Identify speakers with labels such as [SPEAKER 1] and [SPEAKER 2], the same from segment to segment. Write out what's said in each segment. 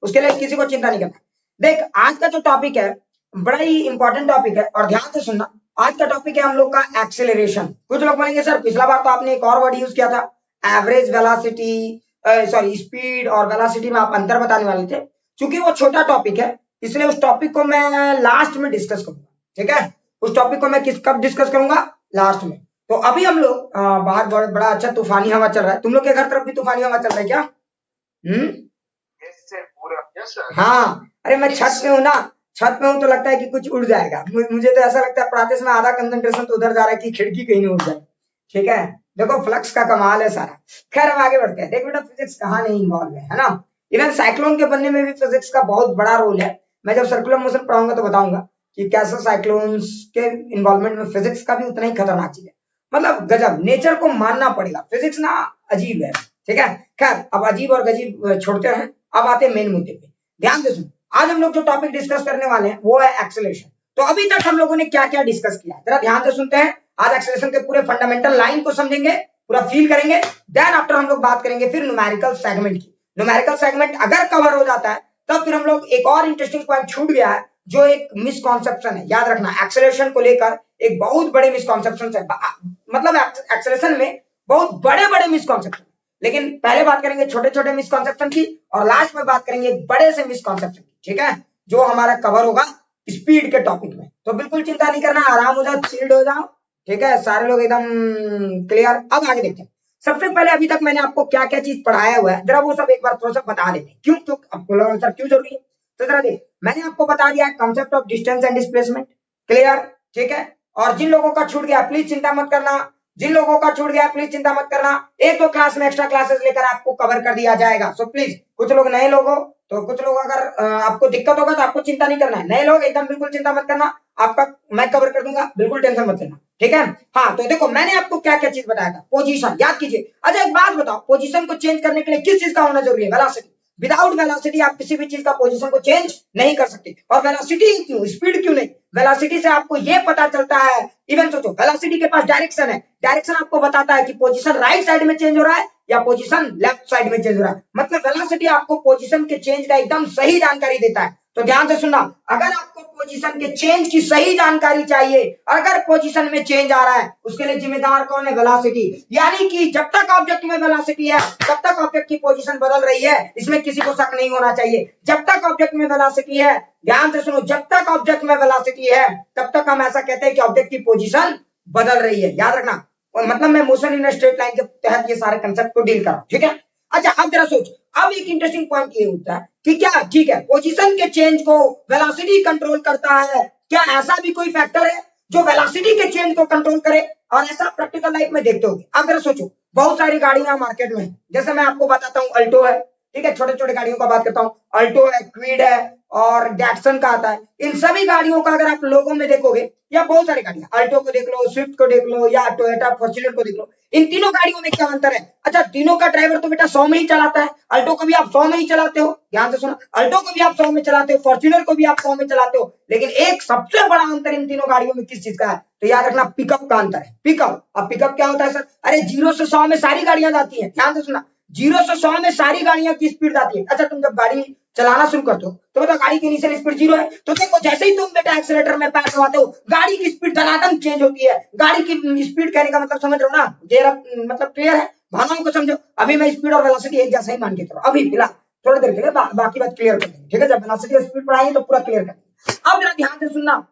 [SPEAKER 1] उसके लिए किसी को चिंता नहीं करना। देख आज का जो टॉपिक है बड़ा ही इंपॉर्टेंट टॉपिक है और ध्यान से सुनना। आज का टॉपिक है हम लोग का एक्सेलरेशन। कुछ लोग बोलेंगे सर पिछला बार तो आपने एक और वर्ड यूज किया था एवरेज वेलोसिटी, सॉरी स्पीड और वेलोसिटी में आप अंतर बताने वाले थे। क्योंकि वो छोटा टॉपिक है इसलिए उस टॉपिक को मैं लास्ट में डिस्कस करूंगा, ठीक है। उस टॉपिक को मैं कब डिस्कस करूंगा, लास्ट में। तो अभी हम लोग बाहर बड़ा अच्छा तूफानी हवा चल रहा है। तुम लोग के घर तरफ भी तूफानी हवा चल रहा है क्या? हाँ, अरे मैं छत पे हूँ ना, छत पे हूँ तो लगता है कि कुछ उड़ जाएगा। मुझे तो ऐसा लगता है पढ़ाते समय आधा कंसंट्रेशन तो उधर जा रहा है कि खिड़की कहीं नहीं उड़ जाए, ठीक है। देखो फ्लक्स का कमाल है सारा। खैर हम आगे बढ़ते हैं। देख बेटा फिजिक्स कहाँ नहीं इन्वॉल्व है ना। इवन साइक्लोन के बनने में भी फिजिक्स का बहुत बड़ा रोल है। मैं जब सर्कुलर मोशन पढ़ाऊंगा तो बताऊंगा कि कैसे साइक्लोन्स के इन्वॉल्वमेंट में फिजिक्स का भी उतना ही खतरनाक चीज है। मतलब गजब, नेचर को मानना पड़ेगा। फिजिक्स ना अजीब है, ठीक है। खैर अब अजीब और गजीब छोड़ते हैं, अब आते हैं मेन मुद्दे पे। ध्यान से सुनो, आज हम लोग जो टॉपिक डिस्कस करने वाले हैं वो है एक्सेलरेशन। तो अभी तक हम लोगों ने क्या क्या डिस्कस किया जरा ध्यान से सुनते हैं। आज एक्सेलरेशन के पूरे फंडामेंटल लाइन को समझेंगे, पूरा फील करेंगे। देन आफ्टर हम लोग बात करेंगे फिर न्यूमेरिकल सेगमेंट की। न्यूमेरिकल सेगमेंट अगर कवर हो जाता है तब फिर हम लोग एक और इंटरेस्टिंग पॉइंट छूट गया है जो एक मिसकॉन्सेप्शन है। याद रखना एक्सेलरेशन को लेकर एक बहुत बड़े मिसकॉन्सेप्शन है। मतलब एक्सेलरेशन में बहुत बड़े बड़े मिसकॉन्सेप्शन, लेकिन पहले बात करेंगे छोटे छोटे मिसकॉन्सेप्शन की और लास्ट में बात करेंगे एक बड़े से मिसकॉन्सेप्शन की, ठीक है, जो हमारा कवर होगा स्पीड के टॉपिक में। तो बिल्कुल चिंता नहीं करना, आराम हो जाओ, चिल्ड हो जाओ, ठीक है। सारे लोग एकदम क्लियर। अब आगे देखते हैं। सबसे पहले अभी तक मैंने आपको क्या क्या चीज पढ़ाया हुआ है जरा वो सब एक बार थोड़ा सा बता देते हैं। क्यों तो आपको सर क्यों जरूरी है तो जरा देख, मैंने आपको बता दिया concept of distance and displacement, clear, ठीक है। और जिन लोगों का छूट गया प्लीज चिंता मत करना, जिन लोगों का छूट गया प्लीज चिंता मत करना, एक दो क्लास में एक्स्ट्रा क्लासेस लेकर आपको कवर कर दिया जाएगा। सो प्लीज कुछ लोग नए लोग हो तो कुछ लोग अगर आपको दिक्कत होगा तो आपको चिंता नहीं करना है। नए लोग एकदम बिल्कुल चिंता मत करना, आपका मैं कवर कर दूंगा, बिल्कुल टेंशन मत लेना, ठीक है। हाँ तो देखो मैंने आपको क्या क्या चीज बताया था। पोजीशन याद कीजिए। अच्छा एक बात बताओ, पोजीशन को चेंज करने के लिए किस चीज का होना जरूरी है? वेलोसिटी। विदाउट वेलोसिटी आप किसी भी चीज का पोजीशन को चेंज नहीं कर सकते। और वेलोसिटी क्यों, स्पीड क्यों नहीं? वेलोसिटी से आपको ये पता चलता है, इवन सोचो वेलोसिटी के पास डायरेक्शन है, डायरेक्शन आपको बताता है कि पोजीशन राइट साइड में चेंज हो रहा है या पोजीशन लेफ्ट साइड में चेंज हो रहा है। मतलब वेलोसिटी आपको पोजीशन के चेंज का एकदम सही जानकारी देता है। तो ध्यान से सुनना, अगर आपको पोजीशन के चेंज की सही जानकारी चाहिए, अगर पोजीशन में चेंज आ रहा है उसके लिए जिम्मेदार कौन है? वेलोसिटी। यानी कि जब तक ऑब्जेक्ट में वेलोसिटी है तब तक ऑब्जेक्ट की पोजीशन बदल रही है, इसमें किसी को शक नहीं होना चाहिए। जब तक ऑब्जेक्ट में वेलोसिटी है, ध्यान से सुनो, जब तक ऑब्जेक्ट में वेलोसिटी है तब तक हम ऐसा कहते हैं कि ऑब्जेक्ट की पोजीशन बदल रही है। याद रखना, और मतलब मैं मोशन इन स्ट्रेट लाइन के तहत ये सारे कंसेप्ट को डील कर रहा हूं, ठीक है। अच्छा अब जरा सोच, अब एक इंटरेस्टिंग पॉइंट ये होता है कि क्या ठीक है पोजीशन के चेंज को वेलोसिटी कंट्रोल करता है, क्या ऐसा भी कोई फैक्टर है जो वेलोसिटी के चेंज को कंट्रोल करे? और ऐसा प्रैक्टिकल लाइफ में देखते होगे। अब जरा सोचो, बहुत सारी गाड़ियां मार्केट में, जैसे मैं आपको बताता हूँ अल्टो है, ठीक है, छोटे छोटे गाड़ियों का बात करता हूँ, अल्टो है, क्विड है और डैटसन का आता है। इन सभी गाड़ियों का अगर आप लोगों में देखोगे, या बहुत सारी गाड़ियां, अल्टो को देख लो, स्विफ्ट को देख लो या टोयोटा फॉर्च्यूनर को देख लो, इन तीनों गाड़ियों में क्या अंतर है? अच्छा तीनों का ड्राइवर तो बेटा 100 में ही चलाता है। अल्टो को भी आप 100 में ही चलाते हो, ध्यान से सुनो, अल्टो को भी आप 100 में चलाते हो, फॉर्च्यूनर को भी आप 100 में चलाते हो, लेकिन एक सबसे बड़ा अंतर इन तीनों गाड़ियों में किस चीज का है? तो याद रखना, पिकअप का अंतर है। पिकअप। अब पिकअप क्या होता है सर? अरे 0 से 100 में सारी गाड़ियां जाती है, ध्यान से सुना, 0 से 100 में सारी गाड़ियां की स्पीड जाती है। अच्छा तुम जब गाड़ी चलाना शुरू करते हो तो बताओ गाड़ी की इनिशियल स्पीड 0 है, तो देखो जैसे ही तुम बेटा एक्सीलेटर में पैर दबाते हो गाड़ी की स्पीड धनाधन चेंज होती है। गाड़ी की स्पीड कहने का मतलब समझ रहे हो ना? देर मतलब क्लियर है, भावनाओं को समझो। अभी मैं स्पीड और वेलोसिटी एक जैसा ही मान के चलो, अभी फिलहाल थोड़ी देर के लिए बाकी बात क्लियर कर देंगे, ठीक है। जब वेलोसिटी और स्पीड पढ़ाएंगे तो पूरा क्लियर कर देंगे। अब जरा ध्यान से सुनना,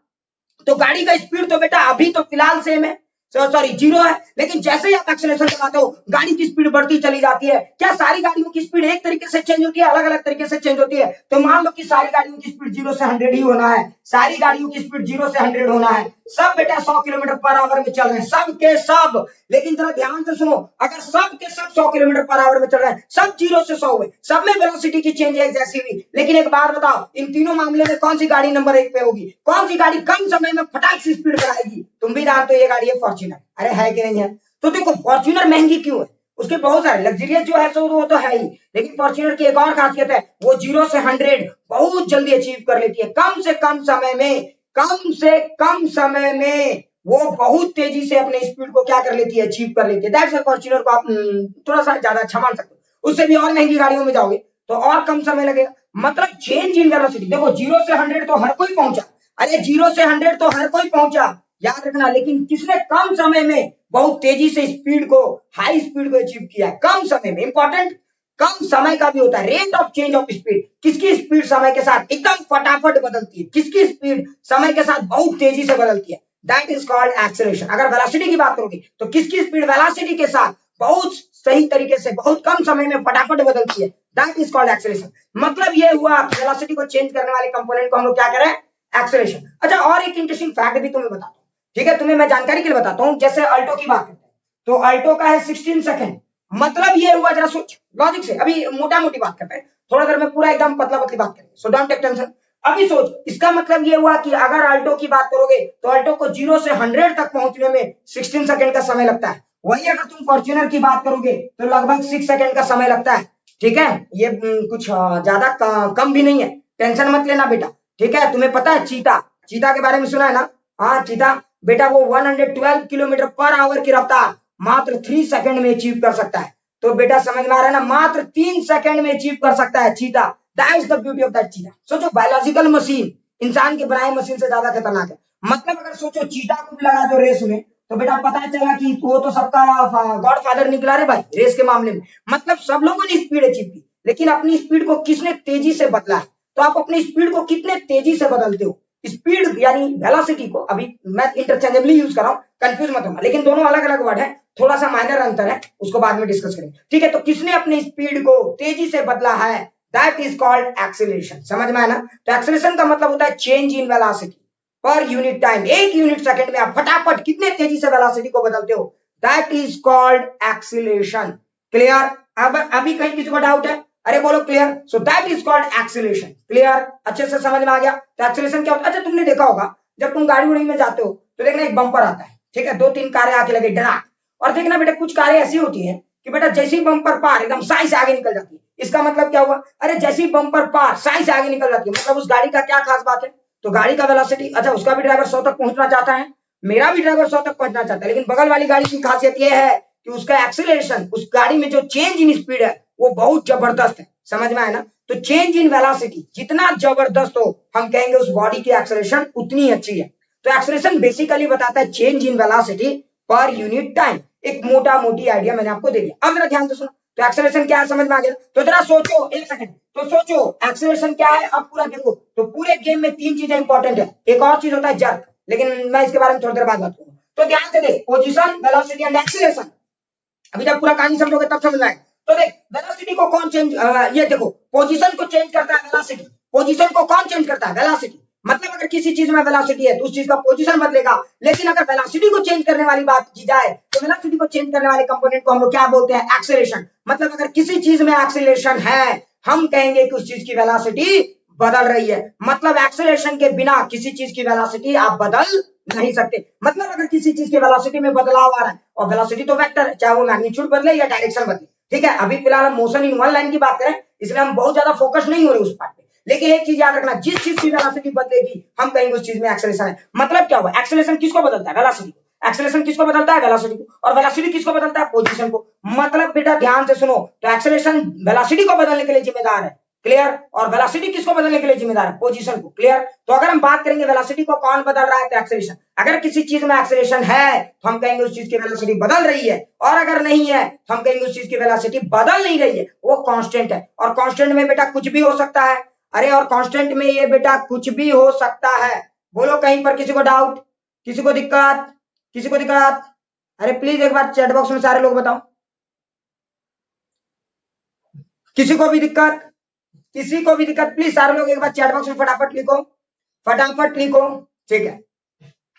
[SPEAKER 1] तो गाड़ी का स्पीड तो बेटा अभी तो फिलहाल सेम है, सॉरी 0 है, लेकिन जैसे ही आप एक्सेलरेशन लगाते हो गाड़ी की स्पीड बढ़ती चली जाती है। क्या सारी गाड़ियों की स्पीड एक तरीके से चेंज होती है? अलग अलग तरीके से चेंज होती है। तो मान लो कि सारी गाड़ियों की स्पीड 0 से 100 ही होना है, सारी गाड़ियों की स्पीड 0 से 100 होना है, सब बेटा 100 किलोमीटर पर आवर में चल रहे हैं, सब के सब। लेकिन जरा ध्यान से सुनो, अगर सब के सब 100 किलोमीटर पर आवर में चल रहे हैं, सब 0 से 100 हुए, सब में वेलोसिटी की चेंज एक जैसी हुई, लेकिन एक बात बताओ, इन तीनों मामले में कौन सी गाड़ी नंबर 1 पे होगी? कौन सी गाड़ी कम समय में फटाक से स्पीड बढ़ाएगी? तुम भी जानते हो ये गाड़ी है फॉर्च्यूनर। अरे है कि नहीं है? तो देखो फॉर्च्यूनर महंगी क्यों है? उसके बहुत सारे लग्जरियस जो है सो वो तो है ही, लेकिन फॉर्च्यूनर की एक और खासियत है, वो 0 से 100 बहुत जल्दी अचीव कर लेती है, कम से कम समय में, कम से कम समय में वो बहुत तेजी से अपने स्पीड को क्या कर लेती है? अचीव कर लेती है। दैट्स फॉर्च्यूनर को आप थोड़ा सा ज्यादा अच्छा मान सकते हो। उससे भी और महंगी गाड़ियों में जाओगे तो और कम समय लगेगा। मतलब चेंज इन वेलोसिटी। देखो 0 से 100 तो हर कोई पहुंचा, अरे 0 से 100 तो हर कोई पहुंचा, याद रखना। लेकिन किसने कम समय में बहुत तेजी से स्पीड को, हाई स्पीड को अचीव किया है, कम समय में। इंपॉर्टेंट, कम समय का भी होता है rate of change of speed. किसकी स्पीड समय के साथ एकदम फटाफट बदलती है, किसकी स्पीड समय के साथ बहुत तेजी से बदलती है, दैट इज कॉल्ड एक्सेलरेशन। अगर वेलोसिटी की बात करोगे तो किसकी स्पीड वेलोसिटी के साथ बहुत सही तरीके से बहुत कम समय में फटाफट बदलती है, दैट इज कॉल्ड एक्सेलरेशन। मतलब ये हुआ वेलोसिटी को चेंज करने वाले कंपोनेंट को हम लोग क्या करें, एक्सेलरेशन। अच्छा, और एक इंटरेस्टिंग फैक्ट भी तुम्हें बताता हूं, ठीक है, तुम्हें मैं जानकारी के लिए बताता हूं। जैसे अल्टो की बात करते हैं तो अल्टो का है 16 सेकंड, मतलब ये हुआ, जरा सोच लॉजिक से, अभी मोटा मोटी बात करते हैं, थोड़ा देर में पूरा एकदम पतला पतली बात करेंगे, सो डोंट टेक टेंशन। अभी सोच, इसका मतलब ये हुआ कि अगर अल्टो की बात करोगे तो अल्टो को 0 से 100 तक पहुंचने में 16 सेकंड का समय लगता है। वही अगर तुम फॉर्च्यूनर की बात करोगे तो लगभग 6 सेकंड का समय लगता है, ठीक है। ये कुछ ज्यादा कम भी नहीं है, टेंशन मत लेना बेटा, ठीक है। तुम्हें पता है चीता, चीता के बारे में सुना है ना, हाँ चीता बेटा वो 112 किलोमीटर पर आवर की रफ्तार मात्र 3 सेकंड में अचीव कर सकता है। तो बेटा समझ में आ रहा है ना, मात्र 3 सेकंड में अचीव कर सकता है चीता, that is the beauty of that चीता। सोचो बायोलॉजिकल मशीन इंसान के बनाए मशीन से ज्यादा खतरनाक है। मतलब अगर सोचो चीता को भी लगा दो रेस में तो बेटा पता चला कि वो तो सबका गॉड फादर निकला रे भाई रेस के मामले में। मतलब सब लोगों ने स्पीड अचीव की, लेकिन अपनी स्पीड को किसने तेजी से बदला है। तो आप अपनी स्पीड को कितने तेजी से बदलते हो, स्पीड यानी वेलोसिटी को, अभी मैं इंटरचेंजेबली यूज कर रहा हूं, कंफ्यूज मत होना, लेकिन दोनों अलग अलग वर्ड है, थोड़ा सा माइनर अंतर है, उसको बाद में डिस्कस करेंगे, ठीक है। तो किसने अपनी स्पीड को तेजी से बदला है, दैट इज कॉल्ड एक्सेलरेशन। समझ में आया ना। तो एक्सेलरेशन का मतलब होता है चेंज इन वेलोसिटी पर यूनिट टाइम, एक यूनिट सेकंड में आप फटाफट कितने तेजी से वेलोसिटी को बदलते हो, that is called acceleration. Clear. अब अभी कहीं किसी को डाउट है, अरे बोलो clear. So that is called acceleration. Clear, अच्छे से समझ में आ गया। तो एक्सीलरेशन क्या होता है, अच्छा तुमने देखा होगा जब तुम गाड़ी उड़ी में जाते हो तो देखना एक बम्पर आता है, ठीक है, 2-3 कारें आके लगे डरा, और देखना बेटा कुछ कारें ऐसी होती हैं कि बेटा जैसे ही बम्पर पार एकदम साई से आगे निकल जाती है। इसका मतलब क्या हुआ, अरे जैसे ही बम्पर पार साई से आगे निकल जाती है, मतलब उस गाड़ी का क्या खास बात है, तो गाड़ी का वेलोसिटी, अच्छा उसका भी ड्राइवर 100 तक पहुंचना चाहता है, मेरा भी ड्राइवर 100 तक पहुंचना चाहता है, लेकिन बगल वाली गाड़ी की खासियत यह है कि उसका एक्सीलरेशन, उस गाड़ी में जो चेंज इन स्पीड है वो बहुत जबरदस्त है। समझ में आया ना। तो चेंज इन वेलोसिटी जितना जबरदस्त हो, हम कहेंगे उस बॉडी की एक्सीलरेशन उतनी अच्छी है। तो एक्सीलरेशन बेसिकली बताता है चेंज इन वेलोसिटी पर यूनिट टाइम। एक मोटा मोटी आइडिया मैंने आपको दे दिया। अब जरा ध्यान से सुनो, तो एक्सेलरेशन क्या है समझ में आ गया। तो जरा सोचो एक सेकंड, तो सोचो एक्सेलरेशन क्या है, अब पूरा देखो। तो पूरे गेम में 3 चीजें इंपॉर्टेंट है, एक और चीज होता है जर्क, लेकिन मैं इसके बारे में थोड़ी देर बाद बात करूंगा। तो ध्यान से देख, पोजीशन, वेलोसिटी एंड एक्सेलरेशन। अभी जब पूरा कहानी समझोगे तब समझ आएगा। तो देख वेलोसिटी को कौन चेंज, ये देखो पोजीशन को चेंज करता है वेलोसिटी, पोजीशन को कौन चेंज करता है, वेलोसिटी। मतलब अगर किसी चीज में वेलोसिटी है तो उस चीज का पोजीशन बदलेगा। लेकिन अगर वेलोसिटी को चेंज करने वाली बात की जाए तो वेलोसिटी को चेंज करने वाले कंपोनेंट को हम लोग क्या बोलते हैं, एक्सेलरेशन। मतलब अगर किसी चीज में एक्सेलरेशन है हम कहेंगे कि उस चीज की वेलोसिटी बदल रही है। मतलब एक्सेलरेशन के बिना किसी चीज की वेलोसिटी आप बदल नहीं सकते। मतलब अगर किसी चीज की वेलोसिटी में बदलाव आ रहा है, और वेलोसिटी तो वेक्टर है, चाहे वो मैग्नीट्यूड बदले या डायरेक्शन बदले, ठीक है। अभी फिलहाल हम मोशन इन वन लाइन की बात करें, इसलिए हम बहुत ज्यादा फोकस नहीं हो रहे उस पार्ट पे। लेकिन एक चीज याद रखना, जिस चीज की वेलोसिटी बदलेगी हम कहेंगे उस चीज में एक्सेलरेशन है। मतलब क्या हुआ, एक्सेलरेशन किसको बदलता है, वेलोसिटी को। एक्सेलरेशन किसको बदलता है, वेलोसिटी को। और वेलोसिटी किसको बदलता है, पोजीशन को। मतलब बेटा ध्यान से सुनो, तो एक्सेलरेशन वेलोसिटी को बदलने के लिए जिम्मेदार है, क्लियर। और वेलोसिटी किसको बदलने के लिए जिम्मेदार है, पोजीशन को, क्लियर। तो अगर हम बात करेंगे वेलोसिटी को कौन बदल रहा है, तो एक्सेलरेशन। अगर किसी चीज में एक्सेलरेशन है तो हम कहेंगे उस चीज की वेलोसिटी बदल रही है, और अगर नहीं है तो हम कहेंगे उस चीज की वेलोसिटी बदल नहीं रही है, वो कांस्टेंट है। और कांस्टेंट में बेटा कुछ भी हो सकता है, अरे और कांस्टेंट में ये बेटा कुछ भी हो सकता है। बोलो कहीं पर किसी को डाउट, किसी को दिक्कत, किसी को दिक्कत, अरे प्लीज एक बार चैट बॉक्स में सारे लोग बताओ, किसी को भी दिक्कत, किसी को भी दिक्कत, प्लीज सारे लोग एक बार चैट बॉक्स में फटाफट लिखो, फटाफट लिखो, ठीक है।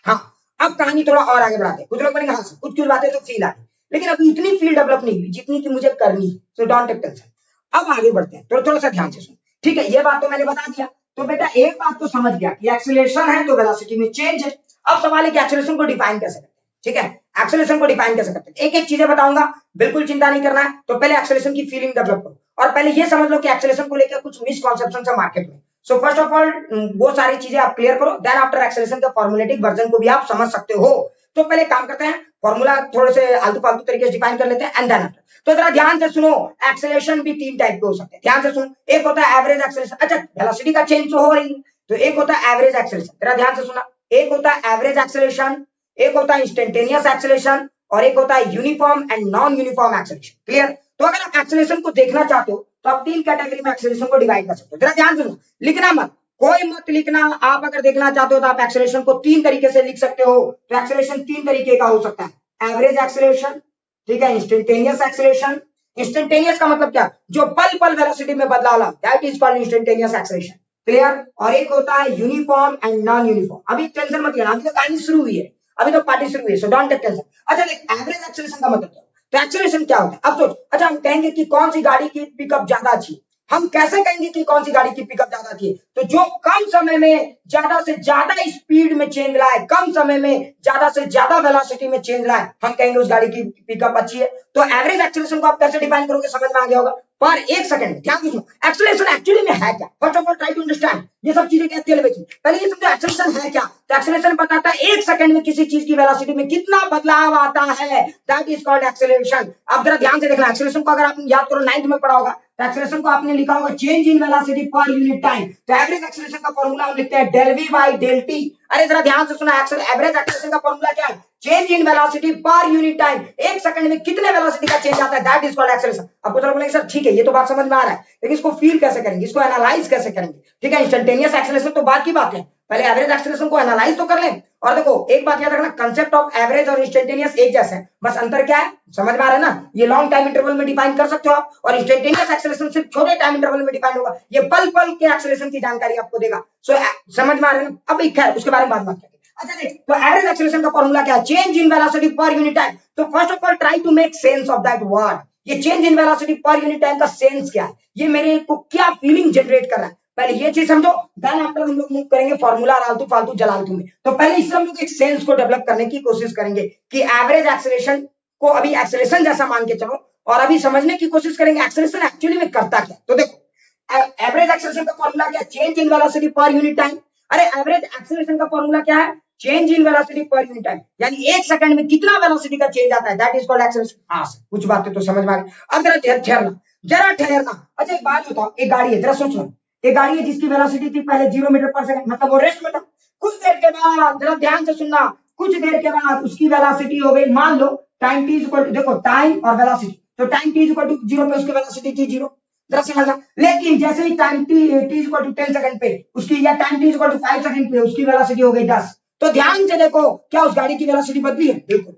[SPEAKER 1] हाँ, अब कहानी थोड़ा और आगे बढ़ाते हैं। कुछ लोग बोलेंगे हाँ कुछ कुछ बातें तो फील आ गई, लेकिन अभी इतनी फील डेवलप नहीं हुई जितनी कि मुझे करनी, सो डोंट टेक टेंशन। अब आगे बढ़ते हैं, थोड़ा सा ध्यान से सुनो, ठीक है। ये बात तो मैंने बता दिया। तो बेटा एक बात तो समझ गया कि एक्सेलरेशन है तो वेलोसिटी में चेंज है। अब सवाल है कि एक्सेलरेशन को डिफाइन कैसे करते हैं, ठीक है। एक्सेलरेशन को डिफाइन कैसे करते हैं, एक एक चीजें बताऊंगा, बिल्कुल चिंता नहीं करना है। तो पहले एक्सेलरेशन की फीलिंग डेवलप करो, और पहले ये समझ लो कि एक्सेलरेशन को लेकर कुछ मिसकॉन्सेप्शन है मार्केट में। सो फर्स्ट ऑफ ऑल वो सारी चीजें आप क्लियर करो, देन आफ्टर एक्सेलरेशन का फॉर्मुलेटिक वर्जन को भी आप समझ सकते हो। तो पहले काम करते हैं, फॉर्मूला थोड़े से आलतू फालतू तरीके से डिफाइन कर लेते हैं एंड देन तो जरा ध्यान से सुनो, एक्सेलरेशन भी 3 टाइप के हो सकते हैं, ध्यान से सुनो। एक होता है एवरेज एक्सेलरेशन, अच्छा वेलोसिटी का चेंज तो हो रही है, तो एक होता है एवरेज एक्सेलरेशन, जरा ध्यान से सुना, एक होता है एवरेज एक्सेलरेशन, एक होता है इंस्टेंटेनियस एक्सेलरेशन और एक होता है uniform and non uniform acceleration. Clear? तो अगर आप एक्सेलरेशन को देखना चाहते हो तो आप 3 कैटेगरी में एक्सेलरेशन को डिवाइड कर सकते हो। जरा ध्यान सुनो, लिखना मत, कोई मत लिखना, आप अगर देखना चाहते हो तो आप एक्सेलरेशन को 3 तरीके से लिख सकते हो। तो एक्सेलरेशन 3 तरीके का हो सकता है, एवरेज एक्सेलरेशन, ठीक है, इंस्टेंटेनियस एक्सेलरेशन। इंस्टेंटेनियस का मतलब क्या, जो पल पल वेलोसिटी में बदलाव ला, that is called instantaneous acceleration. Clear? और एक होता है यूनिफॉर्म एंड नॉन यूनिफॉर्म। अभी टेंशन मत लेना, अभी तो कहानी शुरू हुई है, अभी तो पार्टी शुरू हुई है, सो डोंट टेक टेंशन। अच्छा देख, एवरेज एक्सेलरेशन का मतलब क्या, तो एक्सेलरेशन क्या होता है, अब सोच। अच्छा हम कहेंगे कि कौन सी गाड़ी की पिकअप ज्यादा अच्छी, हम कैसे कहेंगे कि कौन सी गाड़ी की पिकअप ज्यादा अच्छी है, तो जो कम समय में ज्यादा से ज्यादा स्पीड में चेंज लाए, कम समय में ज्यादा से ज्यादा वेलोसिटी में चेंज लाए, हम कहेंगे उस गाड़ी की पिकअप अच्छी है। तो एवरेज एक्सेलरेशन को आप कैसे डिफाइन करोगे, समझ में आ गया होगा। पर एक सेकंड ध्यान दीजिए, एक्सेलरेशन एक्चुअली में है क्या, first of all try to understand, ये सब चीजें कहती है, पहले ये समझो एक्सेलरेशन है क्या। तो एक्सेलरेशन बताता है एक सेकंड में किसी चीज की वेलोसिटी में कितना बदलाव आता है, दैट इज कॉल्ड एक्सेलरेशन। अब जरा ध्यान से देखना, एक्सेलरेशन को अगर आप याद करो 9th में पढ़ा होगा, तो एक्सेलरेशन को आपने लिखा होगा चेंज इन वेलोसिटी पर यूनिट टाइम। तो एवरेज एक्सेलरेशन का फॉर्मूला हम लिखते हैं del v by del t. अरे जरा ध्यान से सुना, एवरेज एक्सेलरेशन का फॉर्मूला क्या है, चेंज इन वेलोसिटी पर यूनिट टाइम, एक सेकंड में कितने वेलोसिटी का चेंज आता है, दैट इज कॉल्ड एक्सेलरेशन। आपको जरा बोलेंगे सर ठीक है, ये तो बात समझ में आ रहा है, लेकिन इसको फील कैसे करेंगे, इसको एनालाइज कैसे करेंगे। ठीक है, इंस्टेंटेनियस एक्सेलरेशन तो बात की बात है, पहले एवरेज एक्सेलरेशन को एनालाइज तो कर लें। और देखो एक बात याद रखना, कांसेप्ट ऑफ एवरेज और इंस्टेंटेनियस एक जैसा है, बस अंतर क्या है समझ में आ रहा है ना। ये लॉन्ग टाइम इंटरवल में डिफाइन कर सकते हो आप, और इंस्टेंटेनियस एक्सेलरेशन सिर्फ छोटे टाइम इंटरवल में डिफाइन होगा, ये पल पल के एक्सेलरेशन की जानकारी आपको देगा। सो समझ में आ रहा है ना। अब खैर उसके बारे में बात करेंगे। अच्छा देख, तो एवरेज एक्सेलरेशन का फॉर्मूला क्या है, चेंज इन वेलोसिटी पर यूनिट टाइम। तो first of all try to make sense of that word, ये चेंज इन वेलोसिटी पर यूनिट टाइम का सेंस क्या है, ये मेरे को क्या फीलिंग जनरेट कर रहा है, पहले ये चीज समझो, देन आफ्टर हम लोग मूव करेंगे फॉर्मूला आलतू फालतू जलालतू में। तो पहले इससे हम लोग एक सेंस को डेवलप करने की कोशिश करेंगे कि एवरेज एक्सेलरेशन को अभी एक्सेलरेशन जैसा मान के चलो, और अभी समझने की कोशिश करेंगे एक्सेलरेशन एक्चुअली में करता क्या। तो देखो एवरेज एक्सेलरेशन का फॉर्मूला क्या है, चेंज इन वेलोसिटी पर यूनिट टाइम। अरे एवरेज एक्सेलरेशन का फॉर्मूला क्या है, चेंज इन वेलोसिटी पर यूनिट टाइम, यानी एक सेकंड में कितना वेलोसिटी का चेंज आता है, दैट इज कॉल्ड एक्सेलरेशन। हाँ कुछ बातें तो समझ में आ गई, अब जरा ठहरना। अच्छा एक बात बताओ, एक गाड़ी है, जरा सोचो, एक गाड़ी है जिसकी वेलोसिटी थी पहले 0 मीटर पर सेकंड, मतलब वो रेस्ट में था, कुछ देर के बाद, जरा ध्यान से सुनना, कुछ देर के बाद उसकी वेलोसिटी हो गई, मान लो टाइम टी इक्वल टू, देखो टाइम और वेलोसिटी, तो टाइम टी इक्वल टू 0 पे उसकी वेलोसिटी थी 0, जरा समझना। लेकिन जैसे ही time T equal to 10 second पे उसकी, या time T equal to 5 second पे उसकी वेलोसिटी हो गई 10, तो ध्यान से देखो क्या उस गाड़ी की वेलोसिटी बदली है, बिल्कुल।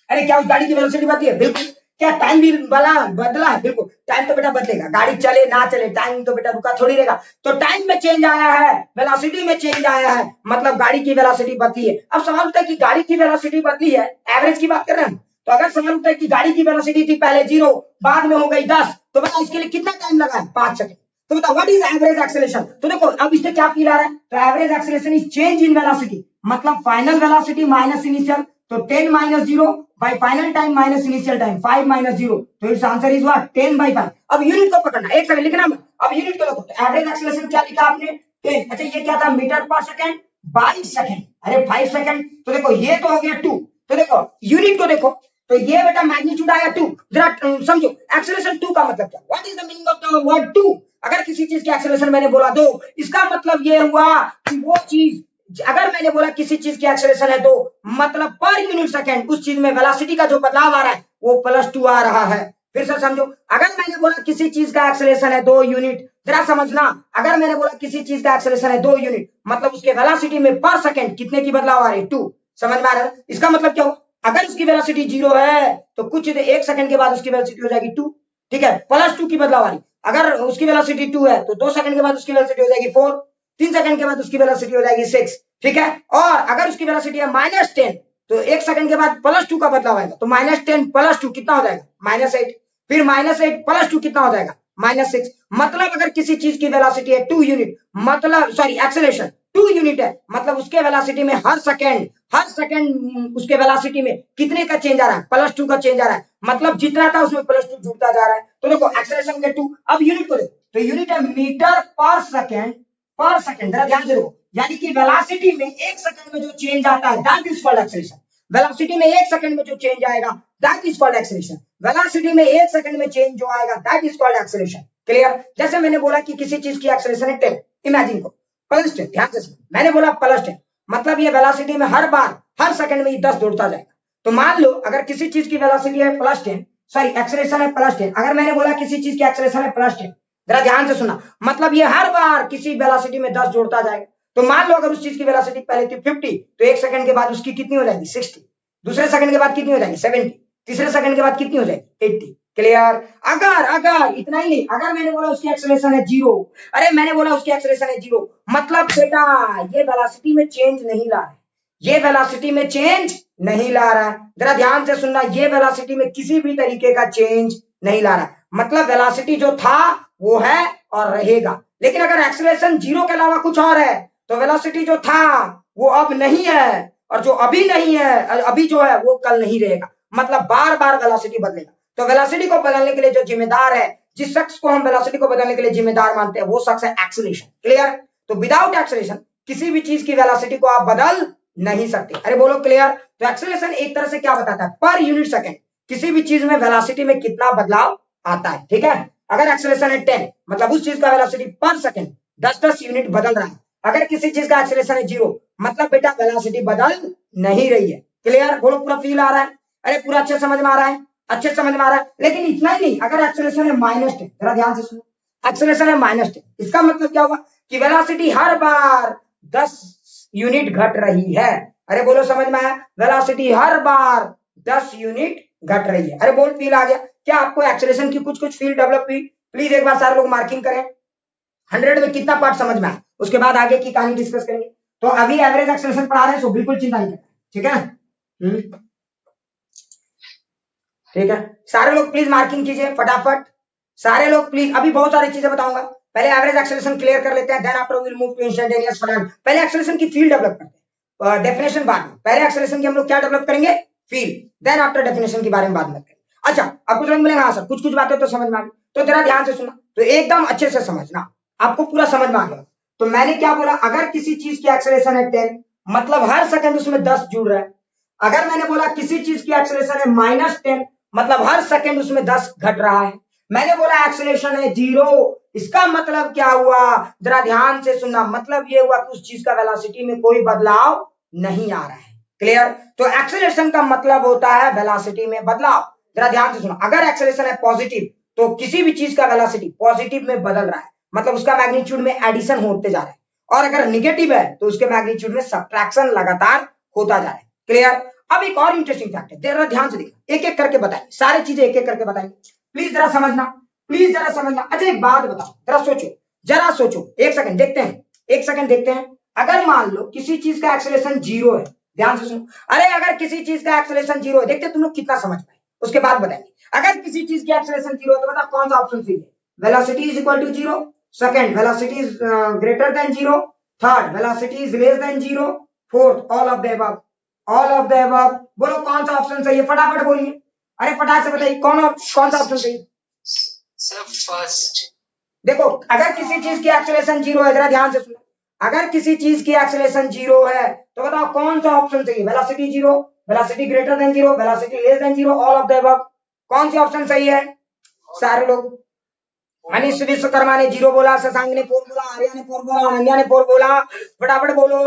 [SPEAKER 1] अरे क्या उस गाड़ी की वेलोसिटी बदली है, बिल्कुल। क्या टाइम भी बदला है, बिल्कुल। टाइम तो बेटा बदलेगा, गाड़ी चले ना चले टाइम तो बेटा रुका थोड़ी रहेगा। तो टाइम में चेंज आया है, वेलोसिटी में चेंज आया है, मतलब गाड़ी की वेलोसिटी बदली है। अब सवाल उठता है कि गाड़ी की वेलोसिटी बदली है, एवरेज की बात कर रहे हैं, तो अगर सवाल उठता है कि गाड़ी की वेलोसिटी थी पहले 0, बाद में हो गई 10, तो बता इसके लिए कितना टाइम लगा है, 5 सेकंड। तो बताओ व्हाट इज एवरेज एक्सेलरेशन। तो देखो अब इससे क्या फील आ रहा है, तो average acceleration is change in velocity, मतलब फाइनल वेलोसिटी माइनस इनिशियल, तो 10 minus 0 by final time minus initial time, 5 minus 0, तो it's answer is what 10 by 5। अब यूनिट को पकड़ना, एक सेकंड लिखना मत, अब यूनिट को देखो, तो एवरेज एक्सेलरेशन क्या लिखा आपने 10, अच्छा ये क्या था मीटर पर सेकंड बाई सेकंड, अरे 5 सेकंड, तो देखो ये तो हो गया 2, तो देखो यूनिट को देखो, तो ये बेटा मैग्नीट्यूड आया 2, जरा समझो एक्सेलरेशन 2 का मतलब क्या, what is the meaning of the word 2। अगर किसी चीज की एक्सेलरेशन मैंने बोला 2, इसका मतलब ये हुआ कि वो चीज, अगर मैंने बोला किसी चीज की एक्सेलरेशन है 2, मतलब पर यूनिट सेकंड उस चीज में वेलोसिटी का जो बदलाव आ रहा है वो +2 आ रहा है। फिर से समझो, अगर मैंने बोला किसी चीज का एक्सेलरेशन है 2 यूनिट, जरा समझना, अगर मैंने बोला किसी चीज का एक्सेलरेशन है 2 यूनिट, मतलब उसके वेलोसिटी में पर सेकंड कितने की बदलाव आ रही है, 2। समझ में आ रहा है, इसका मतलब क्या हो, अगर उसकी वेलोसिटी 0 है तो कुछ एक सेकंड के बाद उसकी वेलोसिटी हो जाएगी 2, ठीक है, +2 की बदलाव आ रही। अगर उसकी वेलोसिटी 2 है तो 2 सेकंड के बाद उसकी वेलोसिटी हो जाएगी 4, 3 सेकंड के बाद उसकी वेलोसिटी हो जाएगी 6, ठीक है। और अगर उसकी वेलोसिटी है -10, तो 1 सेकंड के बाद +2 का बदलाव आएगा, तो -10 +2 कितना हो जाएगा, -8, फिर -8 +2 कितना हो जाएगा, -6। मतलब अगर किसी चीज की वेलोसिटी है 2 यूनिट, मतलब सॉरी एक्सेलरेशन 2 यूनिट है, मतलब उसके वेलोसिटी में हर सेकंड उसके वेलोसिटी में कितने का चेंज आ रहा है, +2 का चेंज आ रहा है, मतलब जितना था उसमें +2 जुड़ता जा रहा है। तो देखो एक्सेलरेशन के 2, अब यूनिट को देखो, तो यूनिट है मीटर पर सेकंड, जरा ध्यान से देखो, यानी कि वेलोसिटी में 1 सेकंड में जो चेंज आता है that is called acceleration. Velocity में 1 सेकंड में जो चेंज आएगा that is called acceleration. Velocity में 1 सेकंड में चेंज जो आएगा that is called acceleration. Clear? जैसे मैंने बोला कि किसी चीज की एक्सेलरेशन है 10, इमेजिन को प्लस 10, ध्यान से मैंने बोला प्लस 10, मतलब ये वेलोसिटी में हर बार हर सेकंड में ये 10 दौड़ता जाएगा। तो मान लो अगर किसी चीज की वेलोसिटी है प्लस 10, सॉरी एक्सेलरेशन है प्लस 10, अगर मैंने बोला किसी चीज की एक्सेलरेशन है प्लस 10, जरा ध्यान से सुनना, मतलब ये हर बार किसी वेलोसिटी में 10 जोड़ता जाएगा। तो मान लो अगर उस चीज की वेलोसिटी पहले थी 50, तो 1 सेकंड के बाद उसकी कितनी हो जाएगी 60, दूसरे सेकंड के बाद कितनी हो जाएगी 70, तीसरे सेकंड के बाद कितनी हो जाएगी 80। क्लियर? अगर इतना ही नहीं, अगर मैंने बोला उसकी एक्सेलरेशन है 0, अरे मैंने बोला उसकी एक्सेलरेशन है 0, मतलब बेटा ये वेलोसिटी में चेंज नहीं ला रहा है, ये वेलोसिटी में चेंज नहीं ला रहा है। जरा ध्यान से सुनना, ये वेलोसिटी में किसी भी तरीके का चेंज नहीं ला रहा है, मतलब वेलोसिटी जो था वो है और रहेगा। लेकिन अगर एक्सेलरेशन 0 के अलावा कुछ और है तो वेलोसिटी जो था वो अब नहीं है, और जो अभी नहीं है, अभी जो है वो कल नहीं रहेगा, मतलब बार बार वेलोसिटी बदलेगा। तो वेलोसिटी को बदलने के लिए जो जिम्मेदार है, जिस शख्स को हम वेलोसिटी को बदलने के लिए जिम्मेदार मानते हैं, वो शख्स है एक्सेलरेशन। क्लियर? तो विदाउट एक्सेलरेशन किसी भी चीज की वेलोसिटी को आप बदल नहीं सकते। अरे बोलो क्लियर? तो एक्सेलरेशन एक तरह से क्या बताता है, पर यूनिट सेकंड किसी भी चीज में वेलोसिटी में कितना बदलाव आता है। ठीक है? अगर एक्सेलरेशन है 10, मतलब उस चीज का वेलोसिटी पर सेकंड 10-10 यूनिट बदल रहा है। अगर किसी चीज का एक्सेलरेशन है 0, मतलब बेटा वेलोसिटी बदल नहीं रही है। क्लियर? बोलो पूरा फील आ रहा है? अरे पूरा अच्छे समझ में आ रहा है? अच्छे समझ में आ रहा है। लेकिन इतना ही नहीं, अगर एक्सेलरेशन है -10, जरा ध्यान से सुनो, एक्सेलरेशन है -10, इसका मतलब क्या हुआ कि वेलोसिटी हर बार 10 यूनिट घट रही है। अरे बोलो समझ में आया? वेलोसिटी हर बार 10 यूनिट घट रही है। अरे बोल फील आ गया? क्या आपको एक्सेलरेशन की कुछ फील डेवलप हुई? प्लीज एक बार सारे लोग मार्किंग करें, 100 में कितना पार्ट समझ में आया, उसके बाद आगे की कहानी डिस्कस करेंगे। तो अभी एवरेज एक्सेलरेशन पढ़ा रहे हैं, सो बिल्कुल चिंता नहीं करना, ठीक है? ठीक है, सारे लोग प्लीज मार्किंग कीजिए फटाफट, सारे लोग प्लीज। अभी बहुत सारी चीजें बताऊंगा, पहले एवरेज एक्सेलरेशन क्लियर कर लेते हैं, then after will move to instantaneous form. पहले एक्सेलरेशन की फील डेवलप करते हैं, डेफिनेशन बाद में। पहले एक्सेलरेशन की हम लोग क्या डेवलप करेंगे, फील, देन आफ्टर डेफिनेशन के बारे में बाद में करेंगे। अच्छा, अब कुछ लोग मिलेंगे, हाँ सर कुछ बातें तो समझ में आ गई, तो जरा ध्यान से सुनना, तो एकदम अच्छे से समझना, आपको पूरा समझ में आ गया। तो मैंने क्या बोला, अगर किसी चीज की एक्सेलरेशन है 10, मतलब हर सेकंड उसमें 10 जुड़ रहा है। अगर मैंने बोला किसी चीज की एक्सेलरेशन है -10, मतलब हर सेकंड उसमें 10 घट रहा है। मैंने बोला एक्सेलरेशन है 0, इसका मतलब क्या हुआ, जरा ध्यान से सुनना, मतलब ये हुआ कि उस चीज का वेलोसिटी में कोई बदलाव नहीं आ रहा है। क्लियर? तो एक्सेलरेशन का मतलब होता है वेलोसिटी में बदलाव। जरा ध्यान से सुनो, अगर एक्सेलरेशन है पॉजिटिव तो किसी भी चीज का वेलोसिटी पॉजिटिव में बदल रहा है, मतलब उसका मैग्नीट्यूड में एडिशन होते जा रहा है। और अगर निगेटिव है तो उसके मैग्नीट्यूड में सब्ट्रैक्शन लगातार होता जा रहा है। क्लियर? अब एक और इंटरेस्टिंग फैक्ट है, जरा ध्यान से देखना, एक एक करके बताएंगे, सारी चीजें एक एक करके बताएंगे, प्लीज जरा समझना, प्लीज जरा समझना। अच्छा एक बात बताओ, जरा सोचो, एक सेकंड देखते हैं, एक सेकंड देखते हैं। अगर मान लो किसी चीज का एक्सेलरेशन 0 है, ध्यान से सुनो, अरे अगर किसी चीज का एक्सेलरेशन 0 है, देखते तुम लोग कितना समझ पाए, उसके बाद बताएंगे। अगर किसी चीज की एक्सेलरेशन 0 है तो बताओ कौन सा ऑप्शन सही है। Velocity is equal to 0, second velocity is greater than 0, third velocity is less than 0, fourth all of the above, all of the above. बोलो कौन सा ऑप्शन सही है, फटाफट बोलिए, अरे फटाफट से बताइए कौन सा ऑप्शन सही है।
[SPEAKER 2] Sir first.
[SPEAKER 1] देखो अगर किसी चीज की एक्सेलरेशन 0 है, जरा ध्यान से सुनो, अगर किसी चीज की एक्सेलरेशन 0 है तो बताओ कौन सा ऑप्शन सही है। Velocity 0, velocity greater than 0, velocity less than 0, all of the above, कौन सी ऑप्शन सही है सारे लोग। मनीष विश्वकर्मा ने 0 बोला, शशांक ने 4 बोला, आर्या ने 4 बोला, अनन्या ने 4 बोला, फटाफट बोलो,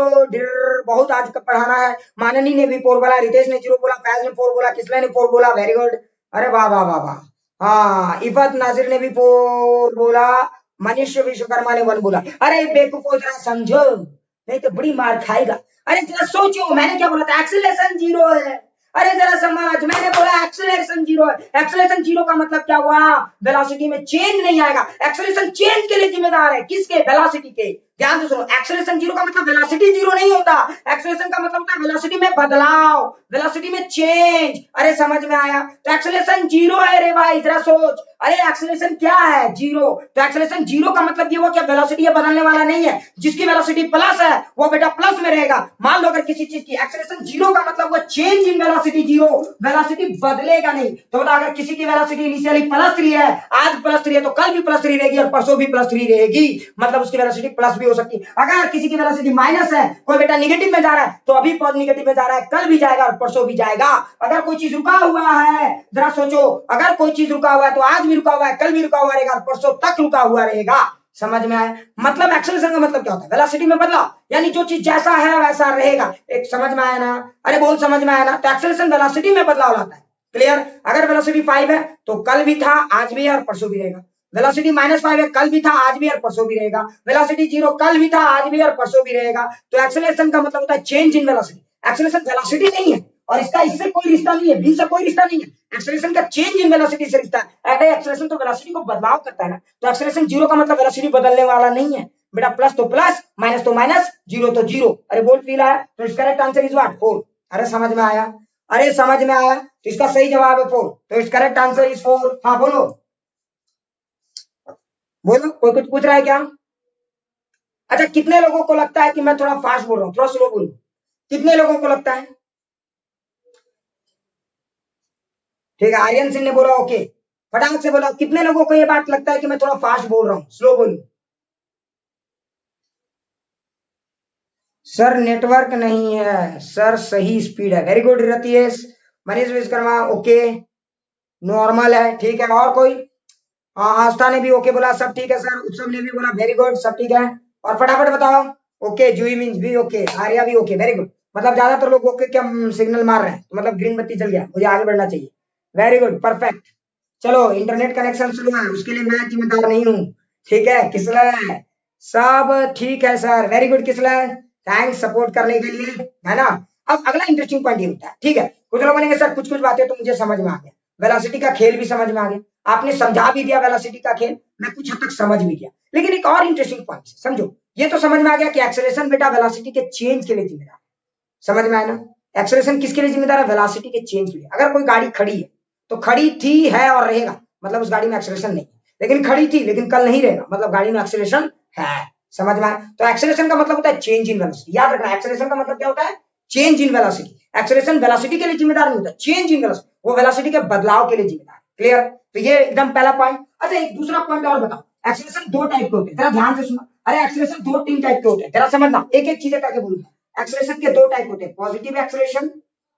[SPEAKER 1] बहुत आज का पढ़ाना है। माननी ने भी 4 बोला, रितेश ने 0 बोला, फैज ने 4 बोला, किसले ने 4 बोला, वेरी गुड। अरे वाह वाह वाह वाह, हाँ इफत नाजिर ने भी 4 बोला, मनीष विश्वकर्मा ने 1 बोला। अरे बेवकूफो जरा समझो, नहीं तो बड़ी मार खाएगा। अरे जरा सोचो, मैंने क्या बोला था, एक्सेलरेशन 0 है। अरे जरा समझ, मैंने बोला एक्सेलरेशन 0 है, एक्सेलरेशन 0 का मतलब क्या हुआ, वेलोसिटी में चेंज नहीं आएगा। एक्सेलरेशन चेंज के लिए जिम्मेदार है, किसके, वेलोसिटी के। ध्यान से सुनो, एक्सेलरेशन 0 का मतलब वेलोसिटी 0 नहीं होता, एक्सेलरेशन का मतलब होता है वेलोसिटी में बदलाव, वेलोसिटी में चेंज। अरे समझ में आया? तो एक्सेलरेशन 0 है रे भाई, जरा सोच, अरे एक्सेलरेशन क्या है, 0। तो एक्सेलरेशन 0 का मतलब ये हुआ कि वेलोसिटी बदलने वाला नहीं है, जिसकी वेलोसिटी प्लस है वो बेटा प्लस में रहेगा। मान लो अगर किसी चीज की एक्सेलरेशन 0 का मतलब वो चेंज इन वेलोसिटी 0, वेलोसिटी बदलेगा नहीं। तो बता, अगर किसी की वेलोसिटी इनिशियली +3 है, आज +3 है तो कल भी +3 रहेगी और परसों भी +3 रहेगी, मतलब उसकी वेलोसिटी प्लस भी भी हो सकती है। अगर किसी की वेलोसिटी माइनस है, कोई बेटा निगेटिव में जा रहा है, तो अभी निगेटिव में जा रहा है, कल भी जाएगा और परसों भी जाएगा। अगर कोई चीज रुका हुआ है, जरा सोचो, अगर कोई चीज रुका हुआ है तो आज भी रुका हुआ है, कल भी रुका हुआ रहेगा और परसों तक रुका हुआ रहेगा। समझ में आया? मतलब एक्सेलरेशन का मतलब क्या होता है? वेलोसिटी में बदलाव, यानी जो चीज जैसा है वैसा रहेगा। एक समझ में आया ना? अरे बोल समझ में आया ना? तो एक्सेलरेशन वेलोसिटी में बदलाव लाता है। क्लियर? अगर वेलोसिटी 5 है तो कल भी था, आज भी है और परसों भी रहेगा। वेलोसिटी -5 है, कल भी था, आज भी और परसों भी रहेगा। वेलोसिटी 0 कल भी था, आज भी और परसों भी रहेगा। तो एक्सेलरेशन का मतलब होता है change in velocity. Acceleration velocity नहीं है और इसका इससे कोई रिश्ता नहीं है, बी से कोई रिश्ता नहीं है। एक्सेलरेशन का चेंज इन वेलोसिटी से रिश्ता है। अगर एक्सेलरेशन तो वेलोसिटी को बदलाव करता है ना, तो एक्सेलरेशन 0 का मतलब वेलोसिटी बदलने वाला नहीं है बेटा। प्लस तो प्लस, माइनस तो माइनस, 0 तो 0। अरे बोल फील आया? तो इसका करेक्ट आंसर इज व्हाट? 4। अरे समझ में आया? अरे समझ में आया? तो इसका सही जवाब है 4। तो इस करेक्ट आंसर इज 4। हाँ बोलो बोलो, कोई कुछ पूछ रहा है क्या? अच्छा, कितने लोगों को लगता है कि मैं थोड़ा फास्ट बोल रहा हूँ, थोड़ा स्लो बोलूं? कितने लोगों को लगता है? ठीक है, आर्यन सिंह ने बोला ओके। फटाक से बोला, कितने लोगों को ये बात लगता है कि मैं थोड़ा फास्ट बोल रहा हूँ, स्लो बोलूं? सर नेटवर्क नहीं है सर, सही स्पीड है। Very good Ratheesh. Manish Vishwakarma okay, normal है। ठीक है, और कोई? आस्था ने भी ओके बोला, सब ठीक है सर। उत्सव ने भी बोला वेरी गुड, सब ठीक है। और फटाफट बताओ। ओके, जूही मीन्स भी ओके, आर्या भी ओके, वेरी गुड। मतलब ज्यादातर लोग ओके क्या सिग्नल मार रहे हैं, तो मतलब ग्रीन बत्ती जल गया, मुझे आगे बढ़ना चाहिए। Very good, perfect. चलो, इंटरनेट कनेक्शन स्लो है, उसके लिए मैं जिम्मेदार नहीं हूँ। ठीक है किसला, सब ठीक है sir, very good Kisla, thanks support करने के लिए, है ना। अब अगला इंटरेस्टिंग पॉइंट ये होता है, ठीक है, कुछ लोग बोलेंगे सर कुछ कुछ बातें तो मुझे समझ में आ गया, वेलोसिटी का खेल भी समझ में आ गया, आपने समझा भी दिया वेलोसिटी का खेल, मैं कुछ हद तक समझ भी गया। लेकिन एक और इंटरेस्टिंग पॉइंट समझो, ये तो समझ में आ गया कि एक्सेलरेशन बेटा वेलोसिटी के चेंज के लिए जिम्मेदार है। समझ में आया ना? एक्सेलरेशन किसके लिए जिम्मेदार है? वेलोसिटी के चेंज के लिए। अगर कोई गाड़ी खड़ी है तो खड़ी थी, है और रहेगा, मतलब उस गाड़ी में एक्सेलरेशन नहीं है। लेकिन खड़ी थी लेकिन कल नहीं रहेगा, मतलब गाड़ी में एक्सेलरेशन है। समझ में आया? तो एक्सेलरेशन का मतलब होता है चेंज इन वेलोसिटी। याद रखना, एक्सेलरेशन का मतलब क्या होता है? Change in velocity. Acceleration velocity के लिए जिम्मेदार नहीं होता, चेंज इन वेलोसिटी, वो वेलोसिटी के बदलाव के लिए जिम्मेदार है। क्लियर? तो ये एकदम पहला पॉइंट। अच्छा, एक दूसरा पॉइंट और बताओ, एक्सेलरेशन दो टाइप के होते हैं, जरा ध्यान से सुनो। अरे एक्सेलरेशन दो तीन टाइप के होते हैं, जरा समझना, एक एक चीजें करके बोलूंगा। एक्सेलरेशन के दो टाइप होते हैं, पॉजिटिव एक्सेलरेशन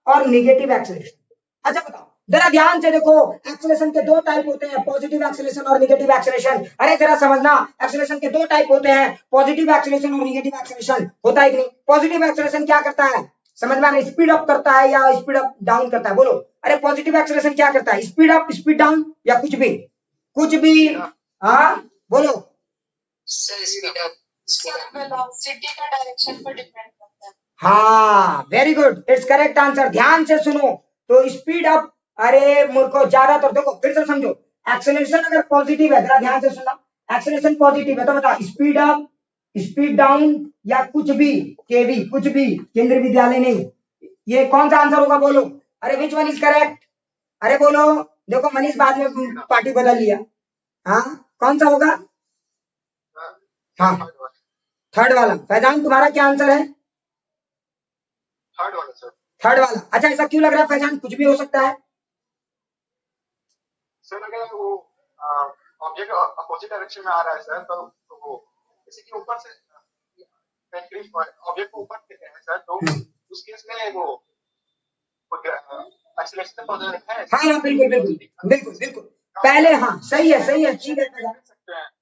[SPEAKER 1] और नेगेटिव एक्सेलरेशन। अच्छा बताओ, जरा ध्यान से देखो, एक्सेलरेशन के दो टाइप होते हैं, पॉजिटिव एक्सेलरेशन और नेगेटिव एक्सेलरेशन। अरे जरा समझना, एक्सेलरेशन के दो टाइप होते हैं, पॉजिटिव एक्सेलरेशन और नेगेटिव एक्सेलरेशन। होता है कि नहीं? पॉजिटिव एक्सेलरेशन क्या करता है? समझ में आ रहा है? स्पीड अप करता है या स्पीड अप डाउन करता है? बोलो। अरे पॉजिटिव एक्सेलरेशन क्या करता है? स्पीड अप, स्पीड डाउन, या कुछ भी? कुछ भी। हाँ बोलो।
[SPEAKER 2] सर स्पीड अप, वेलोसिटी का डायरेक्शन पर डिपेंड करता है।
[SPEAKER 1] हाँ very good, it's correct answer. ध्यान से सुनो, तो स्पीड अप, अरे मुझको ज्यादातर देखो, फिर से समझो, एक्सेलरेशन अगर पॉजिटिव है, जरा ध्यान से सुनना, एक्सेलरेशन पॉजिटिव है तो बता, स्पीड अप, स्पीड डाउन, या कुछ भी, केवी, कुछ भी, केंद्रीय विद्यालय नहीं, ये कौन सा आंसर होगा? बोलो। अरे विच वन इज करेक्ट? अरे बोलो। देखो मनीष बाद में पार्टी बदल लिया। हाँ कौन सा होगा? हाँ थर्ड वाला। फैजान तुम्हारा क्या आंसर है?
[SPEAKER 2] थर्ड वाला सर।
[SPEAKER 1] थर्ड वाला। अच्छा, ऐसा क्यों लग रहा है फैजान? कुछ भी हो सकता है
[SPEAKER 2] सर अगर वो ऑब्जेक्ट अपोजिट डायरेक्शन में आ रहा है सर, तो वो जैसे कि ऊपर से ऑब्जेक्ट को ऊपर देते हैं सर, तो उस केस में वो एक्सेलरेशन पॉजिटिव है।
[SPEAKER 1] हाँ बिल्कुल बिल्कुल बिल्कुल बिल्कुल, पहले हाँ सही है ठीक है फैजान।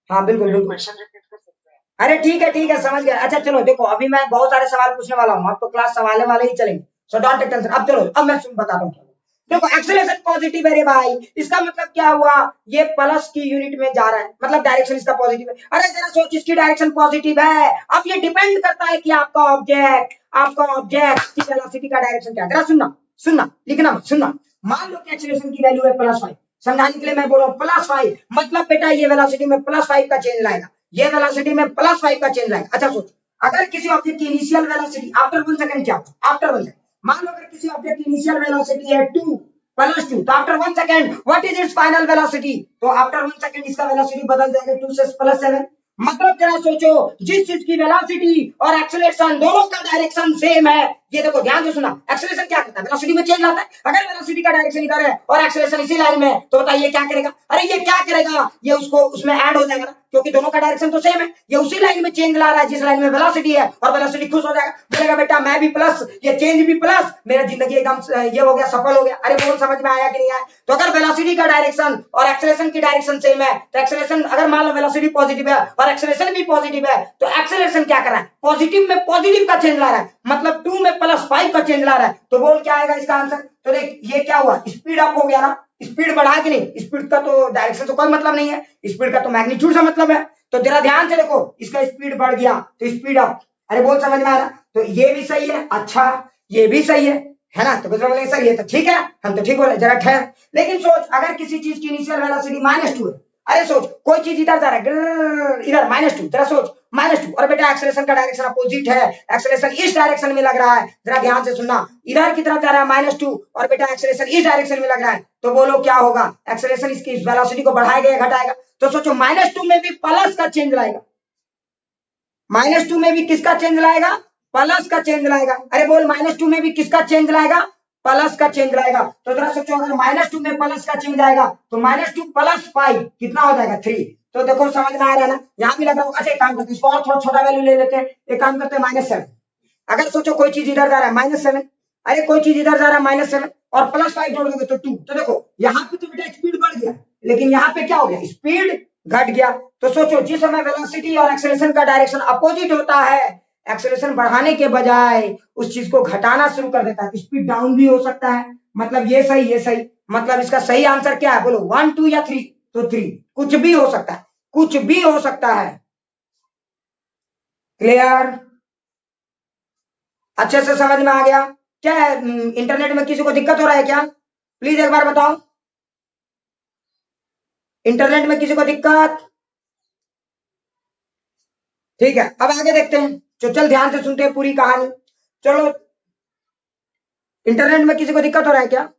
[SPEAKER 1] हाँ बिल्कुल बिल्कुल।
[SPEAKER 2] क्वेश्चन रिपीट कर सकते हैं।
[SPEAKER 1] अरे ठीक है समझ गया। अच्छा चलो देखो, अभी मैं बहुत सारे सवाल पूछने वाला हूँ, अब तो क्लास सवाले वाले ही चलेंगे, सो डोंट टेक टेंशन। अब चलो, अब मैं बताता हूँ। देखो एक्सेलरेशन पॉजिटिव है रे भाई, इसका मतलब क्या हुआ? ये प्लस की यूनिट में जा रहा है, मतलब डायरेक्शन इसका पॉजिटिव है। अरे जरा सोच, इसकी डायरेक्शन पॉजिटिव है, अब ये डिपेंड करता है कि आपका ऑब्जेक्ट की वेलोसिटी का डायरेक्शन क्या है। जरा सुनना लिखना मत, सुनना। मान लो कि एक्सेलरेशन की वैल्यू है +5, समझाने के लिए मैं बोल रहा हूँ +5, मतलब बेटा ये वेलोसिटी में +5 का चेंज लाएगा, ये वेलोसिटी में +5 का चेंज लाएगा। अच्छा सोच, अगर किसी ऑब्जेक्ट की इनिशियल वेलोसिटी आफ्टर 1 सेकंड क्या होगा? आफ्टर 1 सेकंड, मान लो अगर किसी ऑब्जेक्ट की इनिशियल वेलोसिटी है 2 +2, तो after 1 second what is its final velocity? तो आफ्टर 1 सेकंड इसका वेलोसिटी बदल जाएगा 2 से +7। मतलब जरा सोचो, जिस चीज की वेलोसिटी और एक्सेलरेशन दोनों का डायरेक्शन सेम है, ये देखो ध्यान से सुना, एक्सेलरेशन क्या करता है, वेलोसिटी में चेंज लाता है। अगर वेलोसिटी का डायरेक्शन इधर है और एक्सेलरेशन इसी लाइन में है तो बताइए क्या करेगा, अरे ये क्या करेगा, ये उसको उसमें ऐड हो जाएगा, क्योंकि दोनों का डायरेक्शन तो सेम है, ये उसी लाइन में चेंज ला रहा है जिस लाइन में वेलोसिटी है, और वेलोसिटी खुश हो जाएगा, बोलेगा बेटा मैं भी प्लस, ये चेंज भी प्लस, मेरा जिंदगी एकदम ये हो गया, सफल हो गया। अरे बोल समझ में आया कि नहीं आया? तो अगर वेलोसिटी का डायरेक्शन और एक्सेलरेशन की डायरेक्शन सेम है तो एक्सेलरेशन, अगर मान लो वेलोसिटी पॉजिटिव है और एक्सेलरेशन भी पॉजिटिव है तो एक्सेलरेशन क्या कर रहा है, पॉजिटिव में पॉजिटिव का चेंज ला रहा है, मतलब 2 में +5 का चेंज ला रहा है। तो बोल क्या आएगा इसका आंसर, तो देख ये क्या हुआ, स्पीड अप हो गया ना, स्पीड बढ़ा कि नहीं, स्पीड का तो डायरेक्शन से कोई मतलब नहीं है, स्पीड का तो मैग्नीट्यूड से मतलब है। तो जरा ध्यान से देखो, इसका स्पीड बढ़ गया तो स्पीड अप, अरे बोल समझ में आ रहा, तो ये भी सही है, अच्छा ये भी सही है ना, तो कुछ बोले सर ये तो ठीक है, हम तो ठीक बोले, जरा ठहर। लेकिन सोच अगर किसी चीज की इनिशियल वेलोसिटी -2 है, अरे सोच कोई चीज इधर जा रहा है इधर -2, जरा सोच -2, और बेटा एक्सेलरेशन का डायरेक्शन अपोजिट है, एक्सेलरेशन इस डायरेक्शन में लग रहा है, जरा ध्यान से सुनना, इधर की तरफ जा रहा है -2 और बेटा एक्सेलरेशन इस डायरेक्शन में लग रहा है, तो बोलो क्या होगा, एक्सेलरेशन इसकी वेलोसिटी को बढ़ाएगा या घटाएगा? तो सोचो -2 में भी प्लस का चेंज लाएगा, -2 में भी किसका चेंज लाएगा, प्लस का चेंज लाएगा। अरे बोल -2 में भी किसका चेंज लाएगा, प्लस का चेंज लाएगा। तो जरा सोचो अगर -2 में प्लस का चेंज आएगा तो -2 + 5 कितना हो जाएगा, 3। तो देखो समझ में आ रहा है ना, यहाँ भी लग रहा होगा। अच्छा एक काम करते हैं, इसको और थोड़ा छोटा वैल्यू ले लेते हैं, एक काम करते हैं -7। अगर सोचो कोई चीज इधर जा रहा है -7, अरे कोई चीज इधर जा रहा है -7 और +5 जोड़ दोगे तो 2। तो देखो यहाँ पे तो बेटा स्पीड बढ़ गया, लेकिन यहाँ पे क्या हो गया, स्पीड घट गया। तो सोचो जिस समय वेलोसिटी और एक्सेलरेशन का डायरेक्शन अपोजिट होता है, एक्सेलरेशन बढ़ाने के बजाय उस चीज को घटाना शुरू कर देता है, तो स्पीड डाउन भी हो सकता है। मतलब ये सही, ये सही, मतलब इसका सही आंसर क्या है, बोलो 1 2 या 3? तो 3, कुछ भी हो सकता है, कुछ भी हो सकता है। क्लियर, अच्छे से समझ में आ गया? क्या है, इंटरनेट में किसी को दिक्कत हो रहा है क्या, प्लीज एक बार बताओ, इंटरनेट में किसी को दिक्कत? ठीक है, अब आगे देखते हैं, तो चल ध्यान से सुनते हैं पूरी कहानी। चलो, इंटरनेट में किसी को दिक्कत हो रहा है क्या,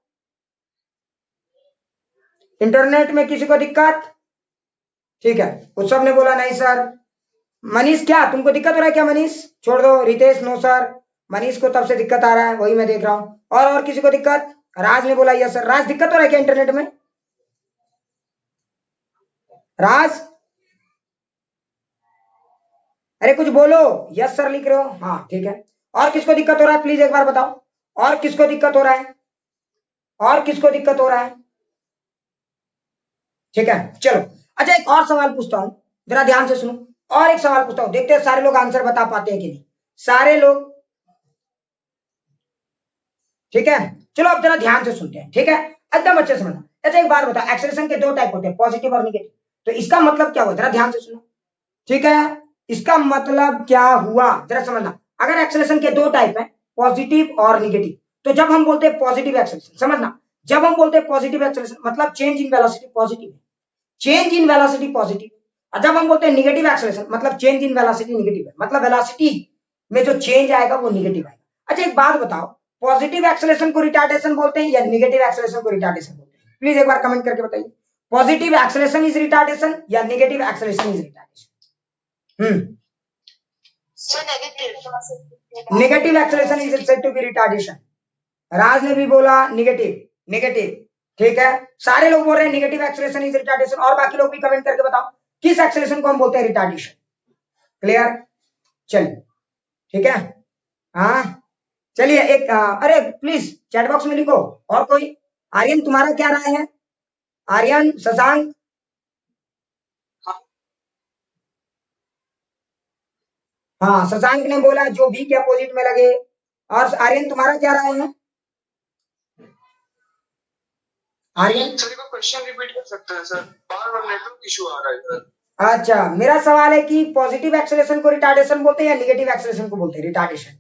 [SPEAKER 1] इंटरनेट में किसी को दिक्कत? ठीक है, उत्सव ने बोला नहीं सर। मनीष क्या तुमको दिक्कत हो रहा है क्या, मनीष छोड़ दो, रितेश नो सर, मनीष को तब से दिक्कत आ रहा है, वही मैं देख रहा हूं। और किसी को दिक्कत? राज ने बोला यस सर। राज दिक्कत हो रहा है क्या इंटरनेट में, राज? अरे कुछ बोलो, यस सर लिख रहे हो, हाँ ठीक है। और किसको दिक्कत हो रहा है प्लीज एक बार बताओ, और किसको दिक्कत हो रहा है, और किसको दिक्कत हो रहा है? ठीक है चलो, अच्छा एक और सवाल पूछता हूं, जरा ध्यान से सुनो, और एक सवाल पूछता हूं, देखते हैं सारे लोग आंसर बता पाते हैं कि नहीं, सारे लोग। ठीक है चलो अब जरा ध्यान से सुनते हैं, ठीक है एकदम अच्छे से समझना। अच्छा एक बात बताओ, एक्सेलरेशन के 2 टाइप होते हैं, पॉजिटिव और निगेटिव, तो इसका मतलब क्या हुआ, जरा ध्यान से सुनो, ठीक है इसका मतलब क्या हुआ जरा समझना। अगर एक्सेलरेशन के 2 टाइप है, पॉजिटिव और निगेटिव, तो जब हम बोलते हैं पॉजिटिव एक्सेलरेशन, समझना, जब हम बोलते हैं पॉजिटिव एक्सेलरेशन मतलब चेंज इन वेलोसिटी पॉजिटिव है, चेंज इन वेलोसिटी पॉजिटिव। और जब हम बोलते हैं निगेटिव एक्सेलरेशन मतलब चेंज इन वेलोसिटी निगेटिव है, मतलब वेलोसिटी में जो चेंज आएगा वो निगेटिव आएगा। अच्छा एक बात बताओ, पॉजिटिव एक्सेलरेशन को रिटार्डेशन बोलते हैं या निगेटिव एक्सेलरेशन को रिटार्डेशन बोलते हैं, प्लीज एक बार कमेंट करके बताइए, पॉजिटिव एक्सेलरेशन इज रिटार्डेशन या negative acceleration is retardation? Negative acceleration is said to be retardation. Raj ने भी बोला निगेटिव, निगेटिव, ठीक है सारे लोग बोल रहे हैं निगेटिव एक्सेलरेशन इज रिटार्डेशन, और बाकी लोग भी कमेंट करके बताओ किस एक्सेलरेशन को हम बोलते हैं रिटार्डेशन। क्लियर, चलिए ठीक है, हाँ चलिए एक अरे प्लीज चैट बॉक्स में लिखो, और कोई? आर्यन तुम्हारा क्या राय है, आर्यन, शशांक? हाँ शशांक ने बोला जो भी के अपोजिट में लगे। और आर्यन तुम्हारा क्या राय है, आर्यन?
[SPEAKER 2] सर को क्वेश्चन रिपीट कर सकते हैं सर, बार-बार नेटवर्क इशू आ रहा है सर।
[SPEAKER 1] अच्छा मेरा सवाल है कि पॉजिटिव एक्सेलरेशन को रिटार्डेशन बोलते हैं या निगेटिव एक्सेलरेशन को बोलते हैं रिटार्डेशन?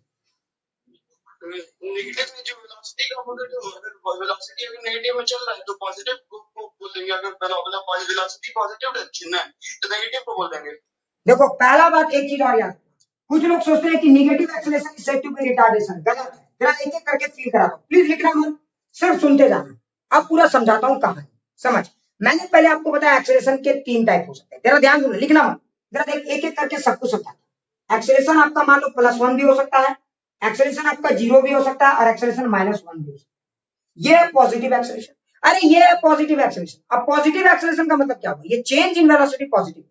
[SPEAKER 2] नेगेटिव में जो वेलोसिटी का अगर वेलोसिटी अगर नेगेटिव में चल रहा है तो पॉजिटिव को बोलेंगे, अगर वेलोसिटी पॉजिटिव डायरेक्शन है तो नेगेटिव को बोल देंगे।
[SPEAKER 1] देखो पहला बात एक चीज और याद, कुछ लोग सोचते हैं कि negative acceleration is said to be retardation, गलत है। जरा एक एक करके फील करा दो, प्लीज लिखना मत, सिर्फ सुनते जाना। अब पूरा समझाता हूं कहानी, समझ। मैंने पहले आपको बताया एक्सेलरेशन के 3 टाइप हो सकते हैं, जरा ध्यान सुनो, लिखना मत, जरा देख एक एक करके सब कुछ समझाता हूं। एक्सेलरेशन आपका मान लो +1 भी हो सकता है, एक्सेलरेशन आपका 0 भी हो सकता है और एक्सेलरेशन -1 भी हो सकता है। ये है पॉजिटिव एक्सेलरेशन। अरे ये है पॉजिटिव एक्सेलरेशन। अब पॉजिटिव एक्सेलरेशन का मतलब क्या होगा? ये चेंज इन वेलोसिटी पॉजिटिव,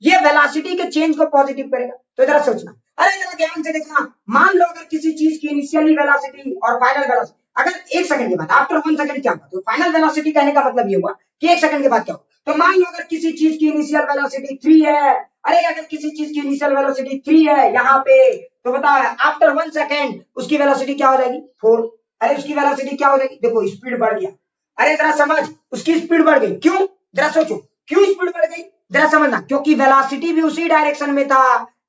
[SPEAKER 1] ये वेलोसिटी के चेंज को पॉजिटिव करेगा। तो जरा सोचना, अरे जरा ध्यान से देखना, मान लो अगर किसी चीज की इनिशियली वेलोसिटी और फाइनल वेलोसिटी, अगर 1 सेकंड के बाद आफ्टर 1 सेकंड क्या होगा, तो फाइनल वेलोसिटी कहने का मतलब ये हुआ कि 1 सेकंड के बाद क्या होगा। तो मान लो अगर किसी चीज की इनिशियल वेलोसिटी 3 है, अरे अगर किसी चीज की इनिशियल वेलोसिटी 3 है यहाँ पे, तो बताओ आफ्टर 1 सेकंड उसकी वेलोसिटी क्या हो जाएगी? 4। अरे उसकी वेलोसिटी क्या हो जाएगी? देखो स्पीड बढ़ गया। अरे जरा समझ, उसकी स्पीड बढ़ गई, क्यों? जरा सोचो, क्यों स्पीड बढ़ गई? जरा समझना, क्योंकि वेलोसिटी भी उसी डायरेक्शन में था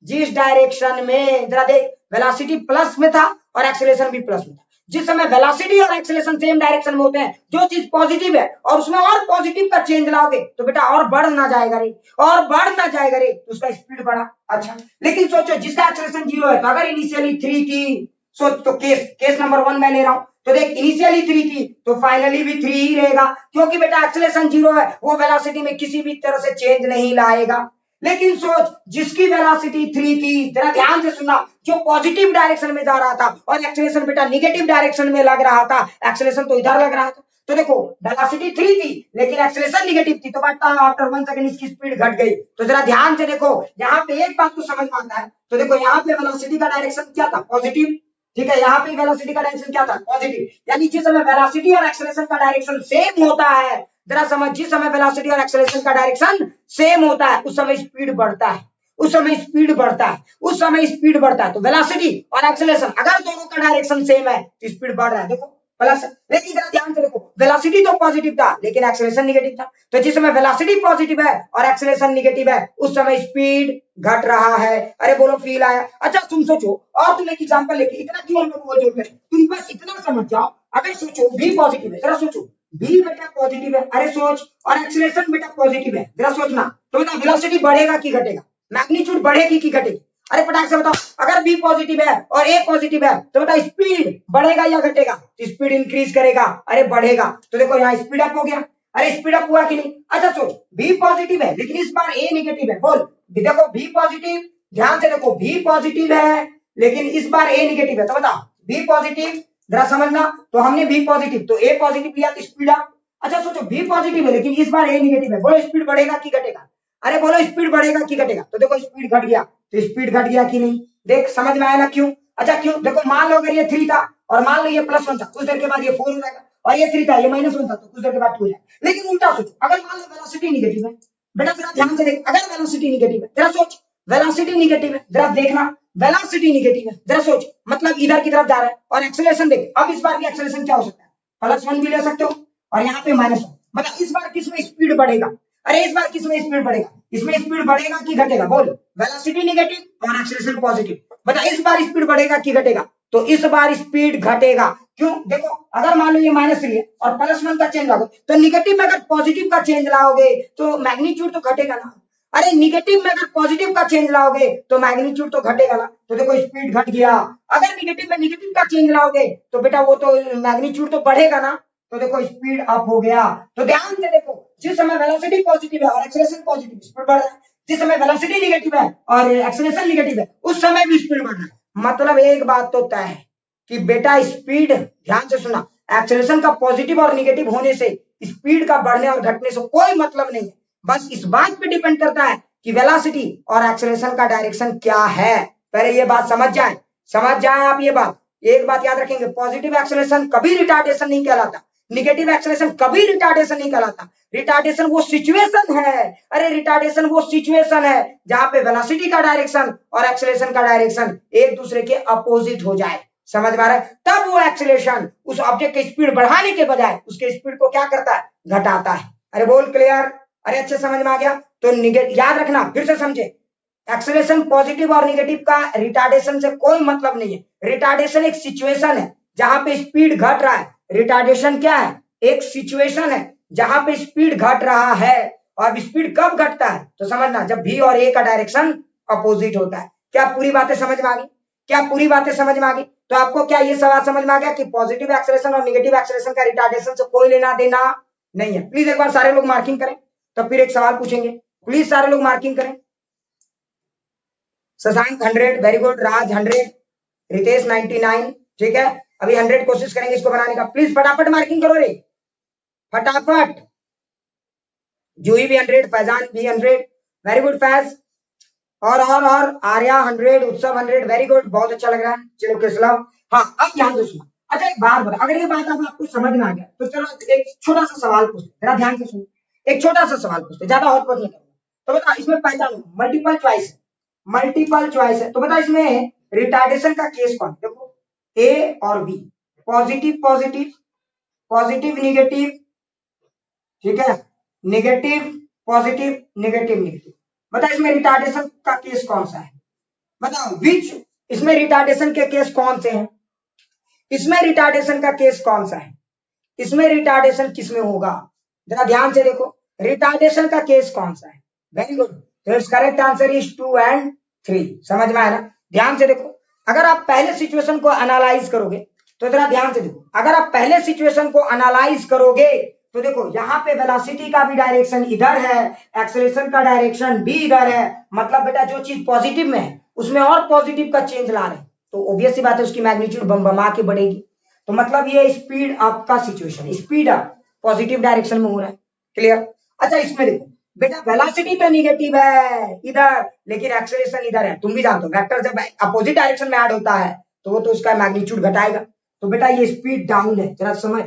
[SPEAKER 1] जिस डायरेक्शन में, जरा देख, वेलोसिटी प्लस में था और एक्सेलरेशन भी प्लस में था। जिस समय वेलोसिटी और एक्सेलरेशन सेम डायरेक्शन में होते हैं, जो चीज पॉजिटिव है और उसमें और पॉजिटिव का चेंज लाओगे तो बेटा और बढ़ ना जाएगा रे, और बढ़ ना जाएगा रे, तो उसका स्पीड बढ़ा। अच्छा, लेकिन सोचो जिसका एक्सेलरेशन 0 है, तो अगर इनिशियली 3 थी, सोच तो केस नंबर 1 मैं ले रहा हूं, तो देख इनिशियली 3 थी तो फाइनली भी 3 ही रहेगा, क्योंकि बेटा एक्सेलरेशन 0 है, वो वेलोसिटी में किसी भी तरह से चेंज नहीं लाएगा। लेकिन सोच जिसकी वेलोसिटी 3 थी, जरा ध्यान से सुनना, जो पॉजिटिव डायरेक्शन में जा रहा था और एक्सेलरेशन बेटा निगेटिव डायरेक्शन में लग रहा था, एक्सेलरेशन तो इधर लग रहा था, तो देखो वेलोसिटी 3 थी लेकिन एक्सेलरेशन निगेटिव थी, तो बेटा आफ्टर 1 सेकंड इसकी स्पीड घट गई। तो जरा ध्यान से देखो, यहाँ पे एक बात तो समझ में आता है, तो देखो यहाँ पे वेलोसिटी का डायरेक्शन क्या था? पॉजिटिव, ठीक है, यहाँ पे वेलोसिटी का डायरेक्शन क्या था? पॉजिटिव। यानी जिस समय वेलोसिटी और एक्सेलरेशन का डायरेक्शन सेम होता है, जरा समझ, जिस समय वेलोसिटी और एक्सेलरेशन का डायरेक्शन सेम होता है उस समय स्पीड बढ़ता है, उस समय स्पीड बढ़ता है, उस समय स्पीड बढ़ता है। तो वेलोसिटी और एक्सेलरेशन अगर दोनों का डायरेक्शन सेम है तो स्पीड बढ़ रहा है, देखो प्लस। लेकिन जरा ध्यान से देखो, वेलोसिटी तो पॉजिटिव था लेकिन एक्सेलरेशन निगेटिव था, तो जिस समय वेलोसिटी पॉजिटिव है और एक्सेलरेशन निगेटिव है उस समय स्पीड घट रहा है। अरे बोलो फील आया? अच्छा तुम सोचो, और तुम एक एग्जांपल लेके, इतना क्यों हम लोग वो जोड़ रहे हैं, तुम बस इतना समझ जाओ, अगर सोचो भी पॉजिटिव है, जरा सोचो बी बेटा पॉजिटिव है, अरे सोच, और एक्सेलरेशन बेटा पॉजिटिव है, जरा सोचना, तो बेटा वेलोसिटी बढ़ेगा कि घटेगा? मैग्नीट्यूड बढ़ेगी कि घटेगी? अरे फटाक से बताओ, अगर बी पॉजिटिव है और ए पॉजिटिव है तो बेटा स्पीड बढ़ेगा या घटेगा? स्पीड इंक्रीज करेगा, अरे बढ़ेगा। तो देखो यहाँ स्पीड अप हो गया, अरे स्पीड अप हुआ कि नहीं? अच्छा सोच, बी पॉजिटिव है लेकिन इस बार ए निगेटिव है, बोल। देखो बी पॉजिटिव, ध्यान से देखो, बी पॉजिटिव है लेकिन इस बार ए निगेटिव है, तो बताओ बी पॉजिटिव, जरा समझना, तो हमने बी पॉजिटिव तो ए पॉजिटिव लिया तो स्पीड अप। अच्छा सोचो बी पॉजिटिव है लेकिन इस बार ए निगेटिव है, बोलो स्पीड बढ़ेगा कि घटेगा? अरे बोलो स्पीड बढ़ेगा कि घटेगा? तो देखो स्पीड घट गया, तो स्पीड घट गया कि नहीं? देख समझ में आया ना क्यों? अच्छा क्यों? देखो मान लो अगर ये 3 था और मान लो ये +1 था, कुछ देर के बाद ये 4 हो जाएगा, और ये 3 था ये -1 था तो कुछ देर के बाद 2 हो जाएगा। लेकिन उल्टा सोचो, अगर मान लो वेलोसिटी निगेटिव है, बेटा जरा ध्यान से देख, अगर वेलोसिटी निगेटिव है, जरा सोच, वेलोसिटी निगेटिव है, जरा देखना, वेलोसिटी निगेटिव है, जरा सोच, मतलब इधर की तरफ जा रहा है, और एक्सेलरेशन देख, अब इस बार भी एक्सेलरेशन क्या हो सकता है? +1 भी ले सकते हो और यहाँ पे -1, मतलब इस बार किसमें स्पीड बढ़ेगा? अरे इस बार किसमें स्पीड बढ़ेगा? इसमें स्पीड बढ़ेगा कि घटेगा? बोल, वेलोसिटी निगेटिव और एक्सेलरेशन पॉजिटिव, बता इस बार स्पीड बढ़ेगा कि घटेगा? तो इस बार स्पीड घटेगा, क्यों? देखो अगर मान लो ये -3 है और +1 का चेंज लाओगे, तो निगेटिव में अगर पॉजिटिव का चेंज लाओगे तो मैग्नीट्यूड तो घटेगा ना। अरे निगेटिव में अगर पॉजिटिव का चेंज लाओगे तो मैग्नीट्यूड तो घटेगा ना, तो देखो स्पीड घट गया। अगर निगेटिव में निगेटिव का चेंज लाओगे तो बेटा वो तो मैग्नीट्यूड तो बढ़ेगा ना, तो देखो स्पीड अप हो गया। तो ध्यान से देखो, जिस समय वेलोसिटी पॉजिटिव है और एक्सेलरेशन पॉजिटिव, स्पीड बढ़ रहा है। जिस समय वेलोसिटी निगेटिव है और एक्सेलरेशन निगेटिव है उस समय भी स्पीड बढ़ रहा है। मतलब एक बात तो तय है कि बेटा स्पीड, ध्यान से सुना, एक्सेलरेशन का पॉजिटिव और निगेटिव होने से स्पीड का बढ़ने और घटने से कोई मतलब नहीं है, बस इस बात पे डिपेंड करता है कि वेलोसिटी और एक्सेलरेशन का डायरेक्शन क्या है। पहले ये बात समझ जाए आप। ये बात, एक बात याद रखेंगे, पॉजिटिव एक्सेलरेशन कभी रिटार्डेशन नहीं कहलाता, निगेटिव एक्सेलरेशन कभी रिटार्डेशन नहीं कहलाता। रिटार्डेशन वो सिचुएशन है, अरे रिटार्डेशन वो सिचुएशन है जहां पे वेलोसिटी का डायरेक्शन और एक्सेलरेशन का डायरेक्शन एक दूसरे के अपोजिट हो जाए, समझ में आ रहा है? तब वो एक्सेलरेशन उस ऑब्जेक्ट की स्पीड बढ़ाने के बजाय उसके स्पीड को क्या करता है? घटाता है। अरे बोल क्लियर? अरे अच्छे समझ में आ गया? तो याद रखना, फिर से समझे, एक्सेलरेशन पॉजिटिव और निगेटिव का रिटार्डेशन से कोई मतलब नहीं है। रिटार्डेशन एक सिचुएशन है जहां पे स्पीड घट रहा है। रिटार्डेशन क्या है? एक सिचुएशन है जहां पे स्पीड घट रहा है। और स्पीड कब घटता है? तो समझना, जब भी और ए का डायरेक्शन अपोजिट होता है। क्या पूरी बातें समझ में आ गई? क्या पूरी बातें समझ में आ गई? तो आपको क्या ये सवाल समझ में आ गया कि पॉजिटिव एक्सेलरेशन और निगेटिव एक्सेलरेशन का रिटार्डेशन से कोई लेना देना नहीं है? प्लीज एक बार सारे लोग मार्किंग करें, तो फिर एक सवाल पूछेंगे। प्लीज सारे लोग मार्किंग करें। Shashank 100, very good. राज 100, रितेश 99, ठीक है। अभी 100 कोशिश करेंगे इसको बनाने का। प्लीज फटाफट मार्किंग करो रे, फटाफट। जूही भी 100, फैजान भी 100, वेरी गुड फैज। और आर्या 100, उत्सव 100, वेरी गुड, बहुत अच्छा लग रहा है। चलो केसलव, हाँ अब ध्यान दो सुनो। अच्छा एक बात बता, अगर ये बात अब आपको समझ में आ गया तो चलो एक छोटा सा सवाल पूछते, जरा ध्यान से सुनो। एक छोटा सा सवाल पूछते, ज्यादा और नहीं करूंगा। तो बता इसमें पहचानो, मल्टीपल चॉइस है, मल्टीपल चॉइस है। तो बता इसमें रिटार्डेशन का केस कौन? देखो ए और B, positive positive, positive negative, ठीक है, नेगेटिव पॉजिटिव, नेगेटिव नेगेटिव। बता इसमें रिटार्डेशन का केस कौन सा है? बताओ विच, इसमें रिटार्डेशन के केस कौन से हैं? इसमें रिटार्डेशन का केस कौन सा है? इसमें रिटार्डेशन किसमें होगा? जरा ध्यान से देखो, रिटार्डेशन का केस कौन सा है? वेरी गुड, तो it's correct answer is 2 and 3। समझ में आया ना? ध्यान से देखो, अगर आप पहले सिचुएशन को एनालाइज करोगे तो जरा ध्यान से देखो, अगर आप पहले सिचुएशन को एनालाइज करोगे तो देखो यहाँ पे वेलोसिटी का भी डायरेक्शन इधर है, एक्सेलरेशन का डायरेक्शन भी इधर है। मतलब बेटा जो चीज पॉजिटिव में है उसमें और पॉजिटिव का चेंज ला रहे हैं, तो ऑब्वियस सी बात है उसकी मैग्नीट्यूड बम के बढ़ेगी। तो मतलब ये स्पीड अप का situation, speed up positive direction में हो रहा है। क्लियर? अच्छा इसमें देखो बेटा, वेलोसिटी तो निगेटिव है इधर, लेकिन एक्सेलरेशन इधर है। तुम भी जानते हो वेक्टर जब अपोजिट डायरेक्शन में ऐड होता है तो वो तो उसका मैग्नीट्यूड घटाएगा। तो बेटा ये स्पीड डाउन है, जरा समझ।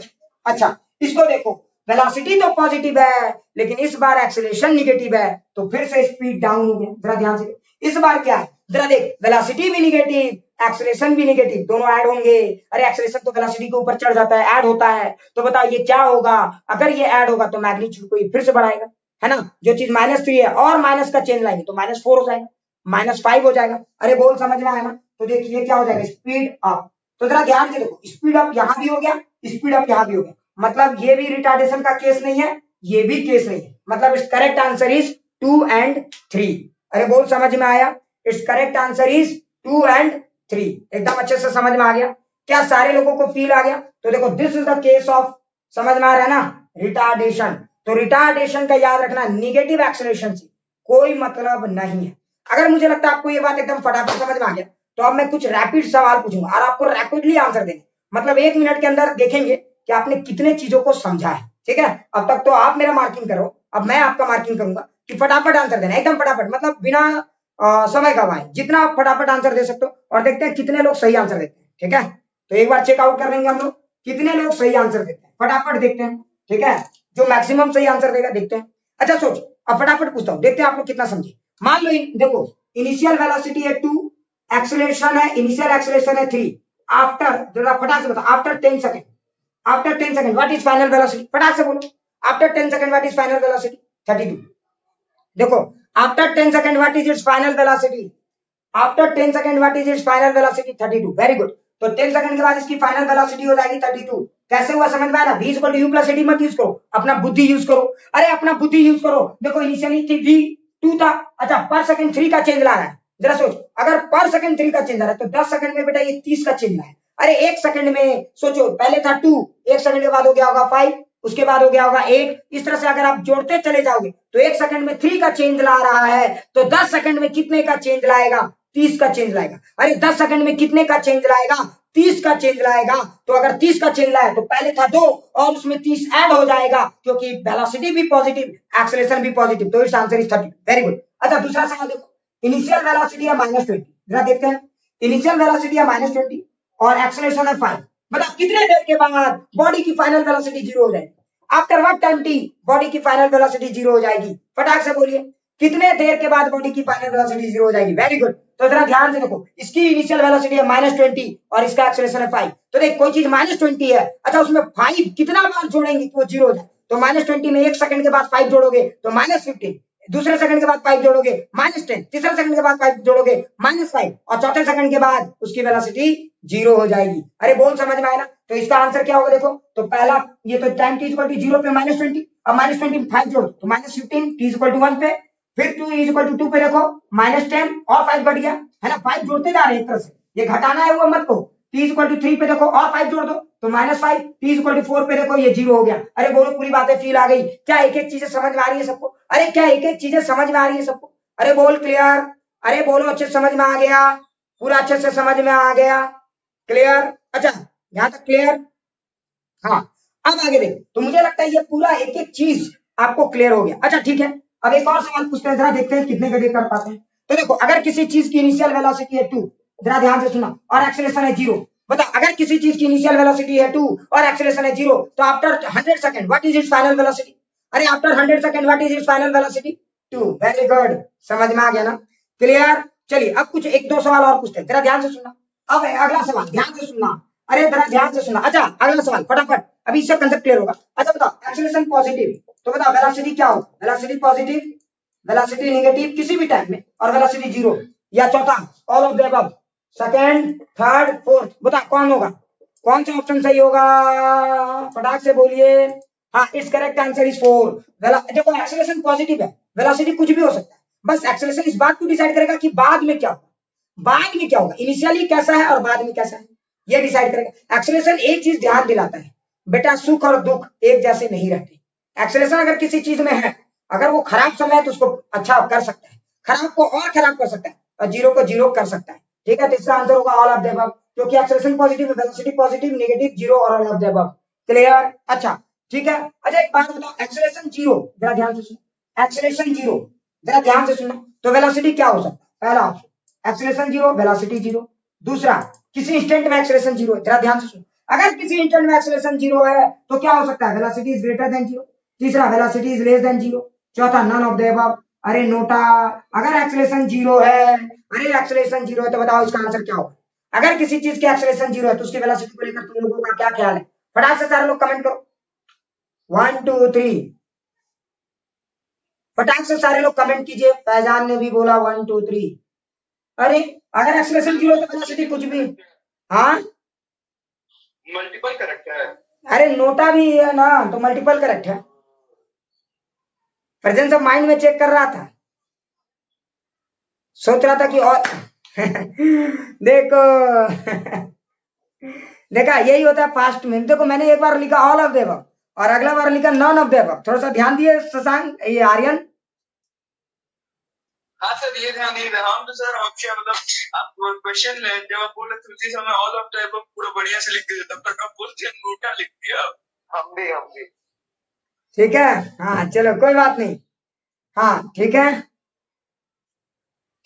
[SPEAKER 1] अच्छा इसको देखो, वेलोसिटी तो पॉजिटिव है लेकिन इस बार एक्सेलरेशन निगेटिव है, तो फिर से स्पीड डाउन हो गया। जरा ध्यान से, इस बार क्या है, जरा देख, वेलोसिटी भी निगेटिव, एक्सेलरेशन भी निगेटिव, दोनों ऐड होंगे। अरे एक्सेलरेशन तो वेलोसिटी के ऊपर चढ़ जाता है, ऐड होता है। तो बताओ ये क्या होगा? अगर ये ऐड होगा तो मैग्नीट्यूड को ये फिर से बढ़ाएगा, है ना? जो चीज -3 है और माइनस का चेंज लाएंगे तो -4 हो जाएगा, -5 हो जाएगा। अरे बोल समझ में आया ना? तो देखिए क्या हो जाएगा, स्पीड अप। तो जरा ध्यान से देखो, स्पीड अप यहां भी हो गया, स्पीड अप यहां भी हो गया। मतलब ये भी रिटार्डेशन का केस नहीं है, ये भी केस नहीं है। मतलब it's correct answer is 2 and 3। अरे बोल समझ में आया? It's correct answer is 2 and 3। एकदम अच्छे से समझ में आ गया क्या? सारे लोगों को फील आ गया? तो देखो this is the case of, समझ में आ रहा है ना, रिटार्डेशन। तो रिटार्डेशन का याद रखना, निगेटिव एक्सेलरेशन से कोई मतलब नहीं है। अगर मुझे लगता है आपको ये बात एकदम फटाफट समझ में आ गया तो अब मैं कुछ रैपिड सवाल पूछूंगा और आपको रैपिडली आंसर देंगे। मतलब 1 मिनट के अंदर देखेंगे कि आपने कितने चीजों को समझा है। ठीक है, अब तक तो आप मेरा मार्किंग करो, अब मैं आपका मार्किंग करूंगा कि फटाफट आंसर देना, एकदम फटाफट, मतलब बिना समय गवाए जितना आप फटाफट आंसर दे सकते हो। और देखते हैं कितने लोग सही आंसर देते हैं। ठीक है, तो एक बार चेकआउट कर लेंगे हम लोग कितने लोग सही आंसर देते हैं, फटाफट देखते हैं। ठीक है, जो मैक्सिमम सही आंसर देगा देखते हैं। अच्छा सोच, अब फटाफट पूछता हूँ, देखते हैं आप लोग कितना समझे। मान लो देखो, इनिशियल वेलोसिटी है 2, एक्सेलरेशन है, इनिशियल एक्सेलरेशन है 3, आफ्टर, जरा फटाक से बताओ, after 10 second, after 10 second what is final velocity? फटाक से बोलो, after 10 second what is final velocity? 32। देखो after 10 second what is its final velocity? After 10 second what is its final velocity? 32। Very good, तो 10 second के बाद इसकी final velocity हो जाएगी 32। कैसे हुआ समझ में आया ना? v = u + ad मत यूज करो, अपना बुद्धि यूज करो। अरे अपना बुद्धि यूज करो। देखो इनिशियली v 2 था, अच्छा पर सेकंड 3 का चेंज ला रहा है। जरा सोच, अगर पर सेकंड 3 का चेंज आ रहा है तो 10 सेकंड में बेटा ये 30 का चेंज लाए। अरे 1 सेकंड में सोचो, पहले था 2, 1 सेकंड के बाद हो गया होगा 5, उसके बाद हो गया होगा 8। इस तरह से अगर आप जोड़ते चले जाओगे तो 1 सेकंड में 3 का चेंज ला रहा है, तो 10 सेकंड में कितने का चेंज लाएगा? 30 का चेंज लाएगा। अरे 10 सेकंड में कितने का चेंज लाएगा? 30 का चेंज लाएगा। तो अगर 30 का चेंज लाए तो पहले था 2 और उसमें 30 ऐड हो जाएगा, क्योंकि वेलोसिटी भी पॉजिटिव, एक्सेलरेशन भी पॉजिटिव, तो इस आंसर इज 30। Very good. अच्छा दूसरा सवाल देखो, इनिशियल वेलोसिटी है -20, जरा देखते हैं। इनिशियल वेलोसिटी है -20 और एक्सेलरेशन है 5। मतलब कितने देर के बाद बॉडी की फाइनल वेलोसिटी 0 हो जाएगी? After what time t body की फाइनल वेलोसिटी 0 हो जाएगी? फटाक से बोलिए, कितने देर के बाद बॉडी की फाइनल वेलोसिटी 0 हो जाएगी? Very good. तो जरा ध्यान से देखो, इसकी इनिशियल वेलोसिटी है -20 और इसका एक्सेलरेशन है 5। तो देख कोई चीज -20 है, अच्छा उसमें 5 कितना बार जोड़ेंगे कि वो 0 हो जाए? तो -20 में 1 सेकंड के बाद 5 जोड़ोगे तो -15, दूसरे सेकंड के बाद 5 जोड़ोगे -10, तीसरे सेकंड के बाद 5 जोड़ोगे -5 और चौथे सेकंड के बाद उसकी वेलोसिटी 0 हो जाएगी। अरे बोल समझ में आया ना? तो इसका आंसर क्या होगा? देखो तो पहला ये तो टाइम t = 0 पे -20, अब -20 में 5 जोड़ो तो -15, t = 1 पे, फिर 2 = 2 पे देखो -10 और 5 बढ़ गया, है ना? 5 जोड़ते जा रहे हैं एक तरह से, ये घटाना है वो मत को। t = 3 पे देखो और 5 जोड़ दो तो -5, t = 4 पे देखो ये 0 हो गया। अरे बोलो पूरी बातें फील आ गई क्या? एक एक चीजें समझ में आ रही है सबको? अरे क्या एक एक चीजें समझ में आ रही है सबको? अरे बोल क्लियर, अरे बोलो अच्छे समझ में आ गया? पूरा अच्छे से समझ में आ गया? क्लियर? अच्छा, यहां तक क्लियर? हाँ, अब आगे देख। तो मुझे लगता है ये पूरा एक एक चीज आपको क्लियर हो गया। अच्छा ठीक है, अब एक और सवाल पूछते हैं, जरा देखते हैं कितने गड्ढे कर पाते हैं। तो देखो, अगर किसी चीज की इनिशियल वेलोसिटी है 2, जरा ध्यान से सुना, और एक्सेलरेशन है 0, बता अगर किसी चीज की इनिशियल वेलोसिटी है 2 और एक्सेलरेशन है 0, तो after 100 second what is its final velocity? अरे after 100 second what is its final velocity? 2। Very good, समझ में आ गया ना? क्लियर? चलिए अब कुछ एक दो सवाल और पूछते हैं, जरा ध्यान से सुनना। अब अगला सवाल ध्यान से सुनना, अरे जरा ध्यान से सुनना। अच्छा अगला सवाल फटाफट, अभी इससे कंसेप्ट क्लियर होगा। अच्छा बताओ, एक्सेलरेशन पॉजिटिव, तो बताओ वेलोसिटी क्या होगा? वेलोसिटी पॉजिटिव, वेलोसिटी नेगेटिव किसी भी टाइम में, और वेलोसिटी 0 या चौथा, all of the above, second, third, fourth, बताओ कौन होगा? कौन सा ऑप्शन सही होगा? फटाक से बोलिए। हाँ, इट्स करेक्ट आंसर इज 4। देखो एक्सेलरेशन पॉजिटिव है, वेलोसिटी कुछ भी हो सकता है, बस एक्सेलरेशन इस बात को डिसाइड करेगा कि बाद में क्या होगा, बाद में क्या होगा, इनिशियली कैसा है और बाद में कैसा है, ये डिसाइड करेगा। एक्सेलरेशन एक चीज ध्यान दिलाता है, बेटा सुख और दुख एक जैसे नहीं रहते। एक्सेलरेशन अगर किसी चीज में है, अगर वो खराब समय है तो उसको अच्छा कर सकता है, खराब को और खराब कर सकता है, और जीरो को जीरो कर सकता है। ठीक है, तो इसका आंसर होगा ऑल ऑफ द अबव, क्योंकि acceleration positive, velocity positive, negative, zero और all of the above. Clear? अच्छा ठीक है। अच्छा एक बात बताओ, एक्सेलरेशन 0, जरा ध्यान से सुनो, एक्सेलरेशन 0, जरा ध्यान से सुनना, तो वेलोसिटी क्या हो सकता है? पहला ऑप्शन एक्सेलरेशन 0, वेलोसिटी 0। दूसरा, किसी इंस्टेंट में एक्सेलरेशन 0 है, जरा ध्यान से सुनो, अगर किसी इंस्टेंट में एक्सेलरेशन 0 है तो क्या हो सकता है? Velocity is greater than 0। तीसरा, वेलोसिटी इज लेस देन 0। चौथा, नन ऑफ द अबव। अरे नोटा, अगर एक्सेलरेशन 0 है, अरे एक्सेलरेशन 0 है तो बताओ इसका आंसर क्या होगा? अगर किसी चीज के एक्सेलरेशन 0 है तो उसकी वेलोसिटी को लेकर तुम लोगों का क्या ख्याल है? फटाक से सारे लोग कमेंट करो, 1 2 3, फटाक से सारे लोग कमेंट कीजिए। फैजान ने भी बोला 1 2 3। अरे अगर एक्सेलरेशन 0 है तो वेलोसिटी कुछ भी, हाँ
[SPEAKER 2] मल्टीपल करेक्ट है।
[SPEAKER 1] अरे नोटा भी है ना, तो मल्टीपल करेक्ट है। प्रेजेंस ऑफ माइंड में चेक कर रहा था, सोच रहा था कि और देखो देखा, यही होता है फास्ट में। देखो मैंने एक बार लिखा ऑल ऑफ द अबव और अगला बार लिखा नॉन ऑफ द अबव, थोड़ा सा ध्यान दिए शशांक, ये आर्यन।
[SPEAKER 2] हाँ सर, ये ध्यान दिए थे हम तो सर, ऑप्शन मतलब आप क्वेश्चन ले जब आप बोले थे उसी समय ऑल ऑफ द अबव पूरा बढ़िया से लिख दिया, तब तक आप बोलते हैं नोटा लिख दिया। हम भी
[SPEAKER 1] ठीक है, हाँ चलो कोई बात नहीं, हाँ ठीक है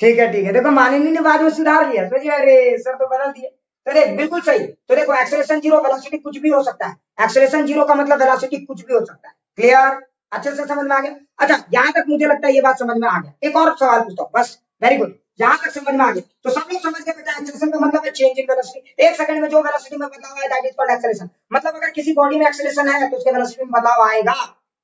[SPEAKER 1] ठीक है ठीक है। देखो मानिनी ने बाद में सुधार लिया, सोचिए अरे सर तो बदल दिए। तो देख बिल्कुल सही। तो देखो एक्सेलरेशन 0, वेलोसिटी कुछ भी हो सकता है, एक्सेलरेशन 0 का मतलब वेलोसिटी कुछ भी हो सकता है। क्लियर? अच्छे से समझ में आ गया? अच्छा यहाँ तक मुझे लगता है ये बात समझ में आ गया। एक और सवाल पूछता हूँ बस, वेरी गुड, यहाँ तक समझ में आ गया तो सब लोग समझ गए बेटा, एक्सेलरेशन का मतलब है चेंज इन वेलोसिटी, एक सेकंड में जो वेलोसिटी में बदलाव है दैट इज कॉल्ड एक्सेलरेशन। मतलब अगर किसी बॉडी में एक्सेलरेशन है तो उसके वेलोसिटी में बदलाव आएगा।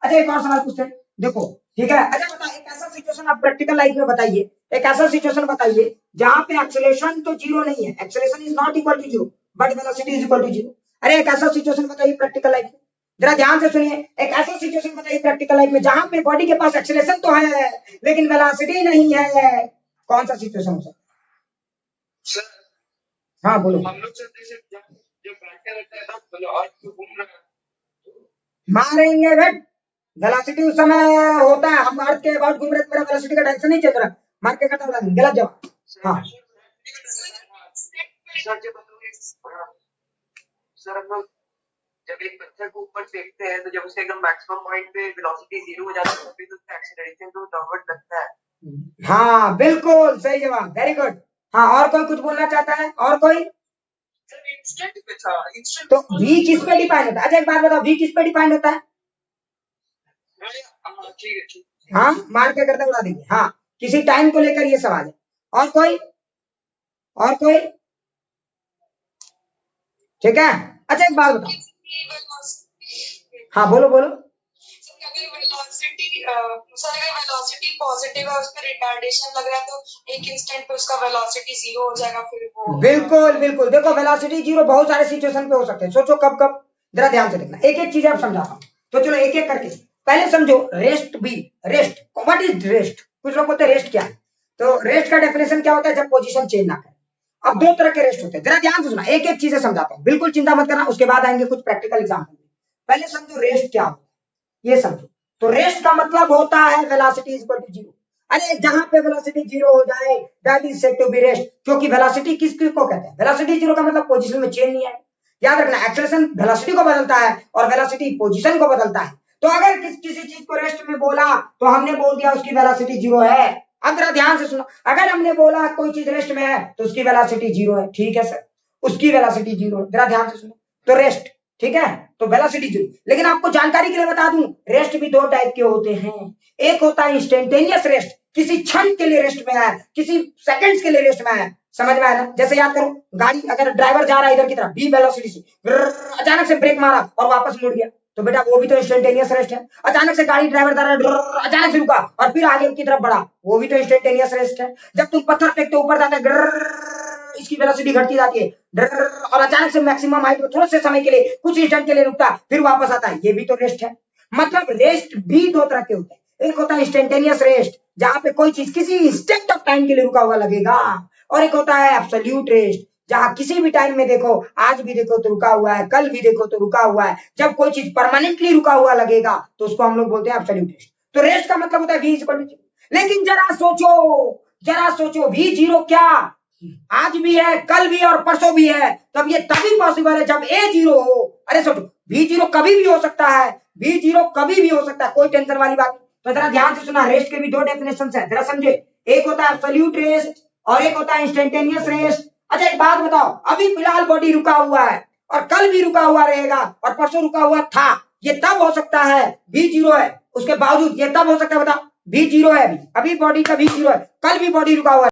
[SPEAKER 1] अच्छा एक और सवाल पूछते हैं, देखो ठीक है। अच्छा बता, एक ऐसा सिचुएशन आप प्रैक्टिकल लाइफ में बताइए, एक ऐसा सिचुएशन बताइए जहां पे एक्सेलरेशन तो 0 नहीं है, acceleration is not equal to 0 but velocity is equal to 0। अरे एक ऐसा सिचुएशन बताइए प्रैक्टिकल लाइफ में, जरा ध्यान से सुनिए, एक ऐसा सिचुएशन बताइए प्रैक्टिकल लाइफ में जहां पे बॉडी के पास एक्सेलरेशन तो है लेकिन वेलोसिटी नहीं है। कौन सा सिचुएशन हो सकता है?
[SPEAKER 2] सर
[SPEAKER 1] हाँ बोलो।
[SPEAKER 2] हम लोग सर जैसे जब बैठे रहते हैं तो और घूम रहे हैं,
[SPEAKER 1] मारेंगे भेट, वेलोसिटी उस समय होता है, हम अर्थ के अबाउट घूम रहे तो मेरा वेलोसिटी का डायरेक्शन नहीं चल रहा, मार के करता हूँ, गलत जवाब। हाँ
[SPEAKER 2] सर जब हम लोग सर हम लोग जब एक पत्थर को ऊपर फेंकते हैं तो जब उसके एकदम मैक्सिमम पॉइंट पे वेलोसिटी 0 हो जाती है तो उसका एक्सीलरेशन तो डाउनवर्ड लगता है।
[SPEAKER 1] हाँ बिल्कुल सही जवाब, वेरी गुड। हाँ और कोई कुछ बोलना चाहता है? और कोई?
[SPEAKER 2] सर इंस्टेंट पे था, इंस्टेंट
[SPEAKER 1] तो v किस पे डिपेंड होता है? अच्छा एक बात बताओ, v किस पे डिपेंड होता है?
[SPEAKER 2] ठीक है ठीक।
[SPEAKER 1] हाँ मार के करते उड़ा देंगे, हाँ किसी टाइम को लेकर ये सवाल है। और कोई? और कोई? ठीक है। अच्छा एक बात बताओ, हाँ बोलो बोलो।
[SPEAKER 3] वेलोसिटी पॉजिटिव है, उस पर रिटार्डेशन लग रहा है तो एक इंस्टेंट पे उसका वेलोसिटी 0 हो जाएगा, फिर वो
[SPEAKER 1] बिल्कुल बिल्कुल, देखो वेलोसिटी 0 बहुत सारे सिचुएशन पे हो सकते हैं, सोचो कब कब, जरा ध्यान से देखना, एक एक चीज आप समझाता हूँ। तो चलो एक एक करके पहले समझो, रेस्ट भी, रेस्ट व्हाट इज रेस्ट? कुछ लोग बोलते हैं रेस्ट क्या है, तो रेस्ट का डेफिनेशन क्या होता है? जब पोजीशन चेंज ना करे। अब दो तरह के रेस्ट होते हैं, जरा ध्यान से सुना, एक एक चीजें समझाता हूँ, बिल्कुल चिंता मत करना, उसके बाद आएंगे कुछ प्रैक्टिकल एग्जाम्पल। पहले समझो रेस्ट क्या होता है, ये समझो। तो रेस्ट का मतलब होता है वेलोसिटी इज इक्वल टू 0। अरे जहां पे वेलोसिटी जीरो हो जाए that is said to be rest, क्योंकि वेलोसिटी किसको कहते हैं? वेलोसिटी जीरो का मतलब पोजीशन में चेंज नहीं है। याद रखना, एक्सेलरेशन वेलोसिटी को बदलता है और वेलोसिटी पोजीशन को बदलता है। तो अगर किसी चीज को रेस्ट में बोला तो हमने बोल दिया उसकी वेलोसिटी जीरो है। अब जरा ध्यान से सुनो, अगर हमने बोला कोई चीज रेस्ट में है तो उसकी वेलोसिटी जीरो है। ठीक है सर, उसकी वेलोसिटी जीरो है, जरा ध्यान से सुनो। तो रेस्ट, ठीक है, तो वेलोसिटी जीरो। लेकिन आपको जानकारी के लिए बता दूं, रेस्ट भी दो टाइप के होते हैं। एक होता है इंस्टेंटेनियस रेस्ट, किसी क्षण के लिए रेस्ट में है, किसी सेकंड्स के लिए रेस्ट में है। समझ में आया ना? जैसे याद करो, गाड़ी अगर ड्राइवर जा रहा है इधर की तरफ बी वेलोसिटी से, अचानक से ब्रेक मारा और वापस मुड़ गया, तो बेटा वो भी तो इंस्टेंटेनियस रेस्ट है। अचानक से गाड़ी ड्राइवर जा रहा है, अचानक से रुका और फिर आगे की तरफ बढ़ा, वो भी तो इंस्टेंटेनियस रेस्ट है। जब तुम पत्थर फेंकते ऊपर जाते है, इसकी वेलोसिटी घटती जाती है और अचानक से मैक्सिमम हाइट में थोड़े से समय के लिए, कुछ इंस्टेंट के लिए रुकता है, फिर वापस आता है, ये भी तो रेस्ट है। मतलब रेस्ट भी दो तरह के होते हैं। एक होता है इंस्टेंटेनियस रेस्ट, जहां पे कोई चीज किसी इंस्टेंट ऑफ टाइम के लिए रुका हुआ लगेगा, और एक होता है एब्सोल्यूट रेस्ट, जहां किसी भी टाइम में देखो, आज भी देखो तो रुका हुआ है, कल भी देखो तो रुका हुआ है। जब कोई चीज परमानेंटली रुका हुआ लगेगा तो उसको हम लोग बोलते हैं एब्सोल्यूट रेस्ट। तो रेस्ट का मतलब होता है v इक्वल टू। लेकिन जरा सोचो v जीरो क्या आज भी है, कल भी है और परसों भी है, तब ये तभी पॉसिबल है जब a जीरो हो। अरे सोचो, v जीरो कभी भी हो सकता है, v जीरो कभी भी हो सकता है, कोई टेंशन वाली बात नहीं। तो जरा ध्यान से सुना, रेस्ट के भी दो डेफिनेशन है, जरा समझे। एक होता है एब्सोल्यूट रेस्ट और एक होता है इंस्टेंटेनियस रेस्ट। अच्छा एक बात बताओ, अभी फिलहाल बॉडी रुका हुआ है और कल भी रुका हुआ रहेगा और परसों रुका हुआ था, ये तब हो सकता है v जीरो है, उसके बावजूद ये तब हो सकता है, बताओ v जीरो है, अभी बॉडी का v जीरो है, कल भी बॉडी रुका हुआ है।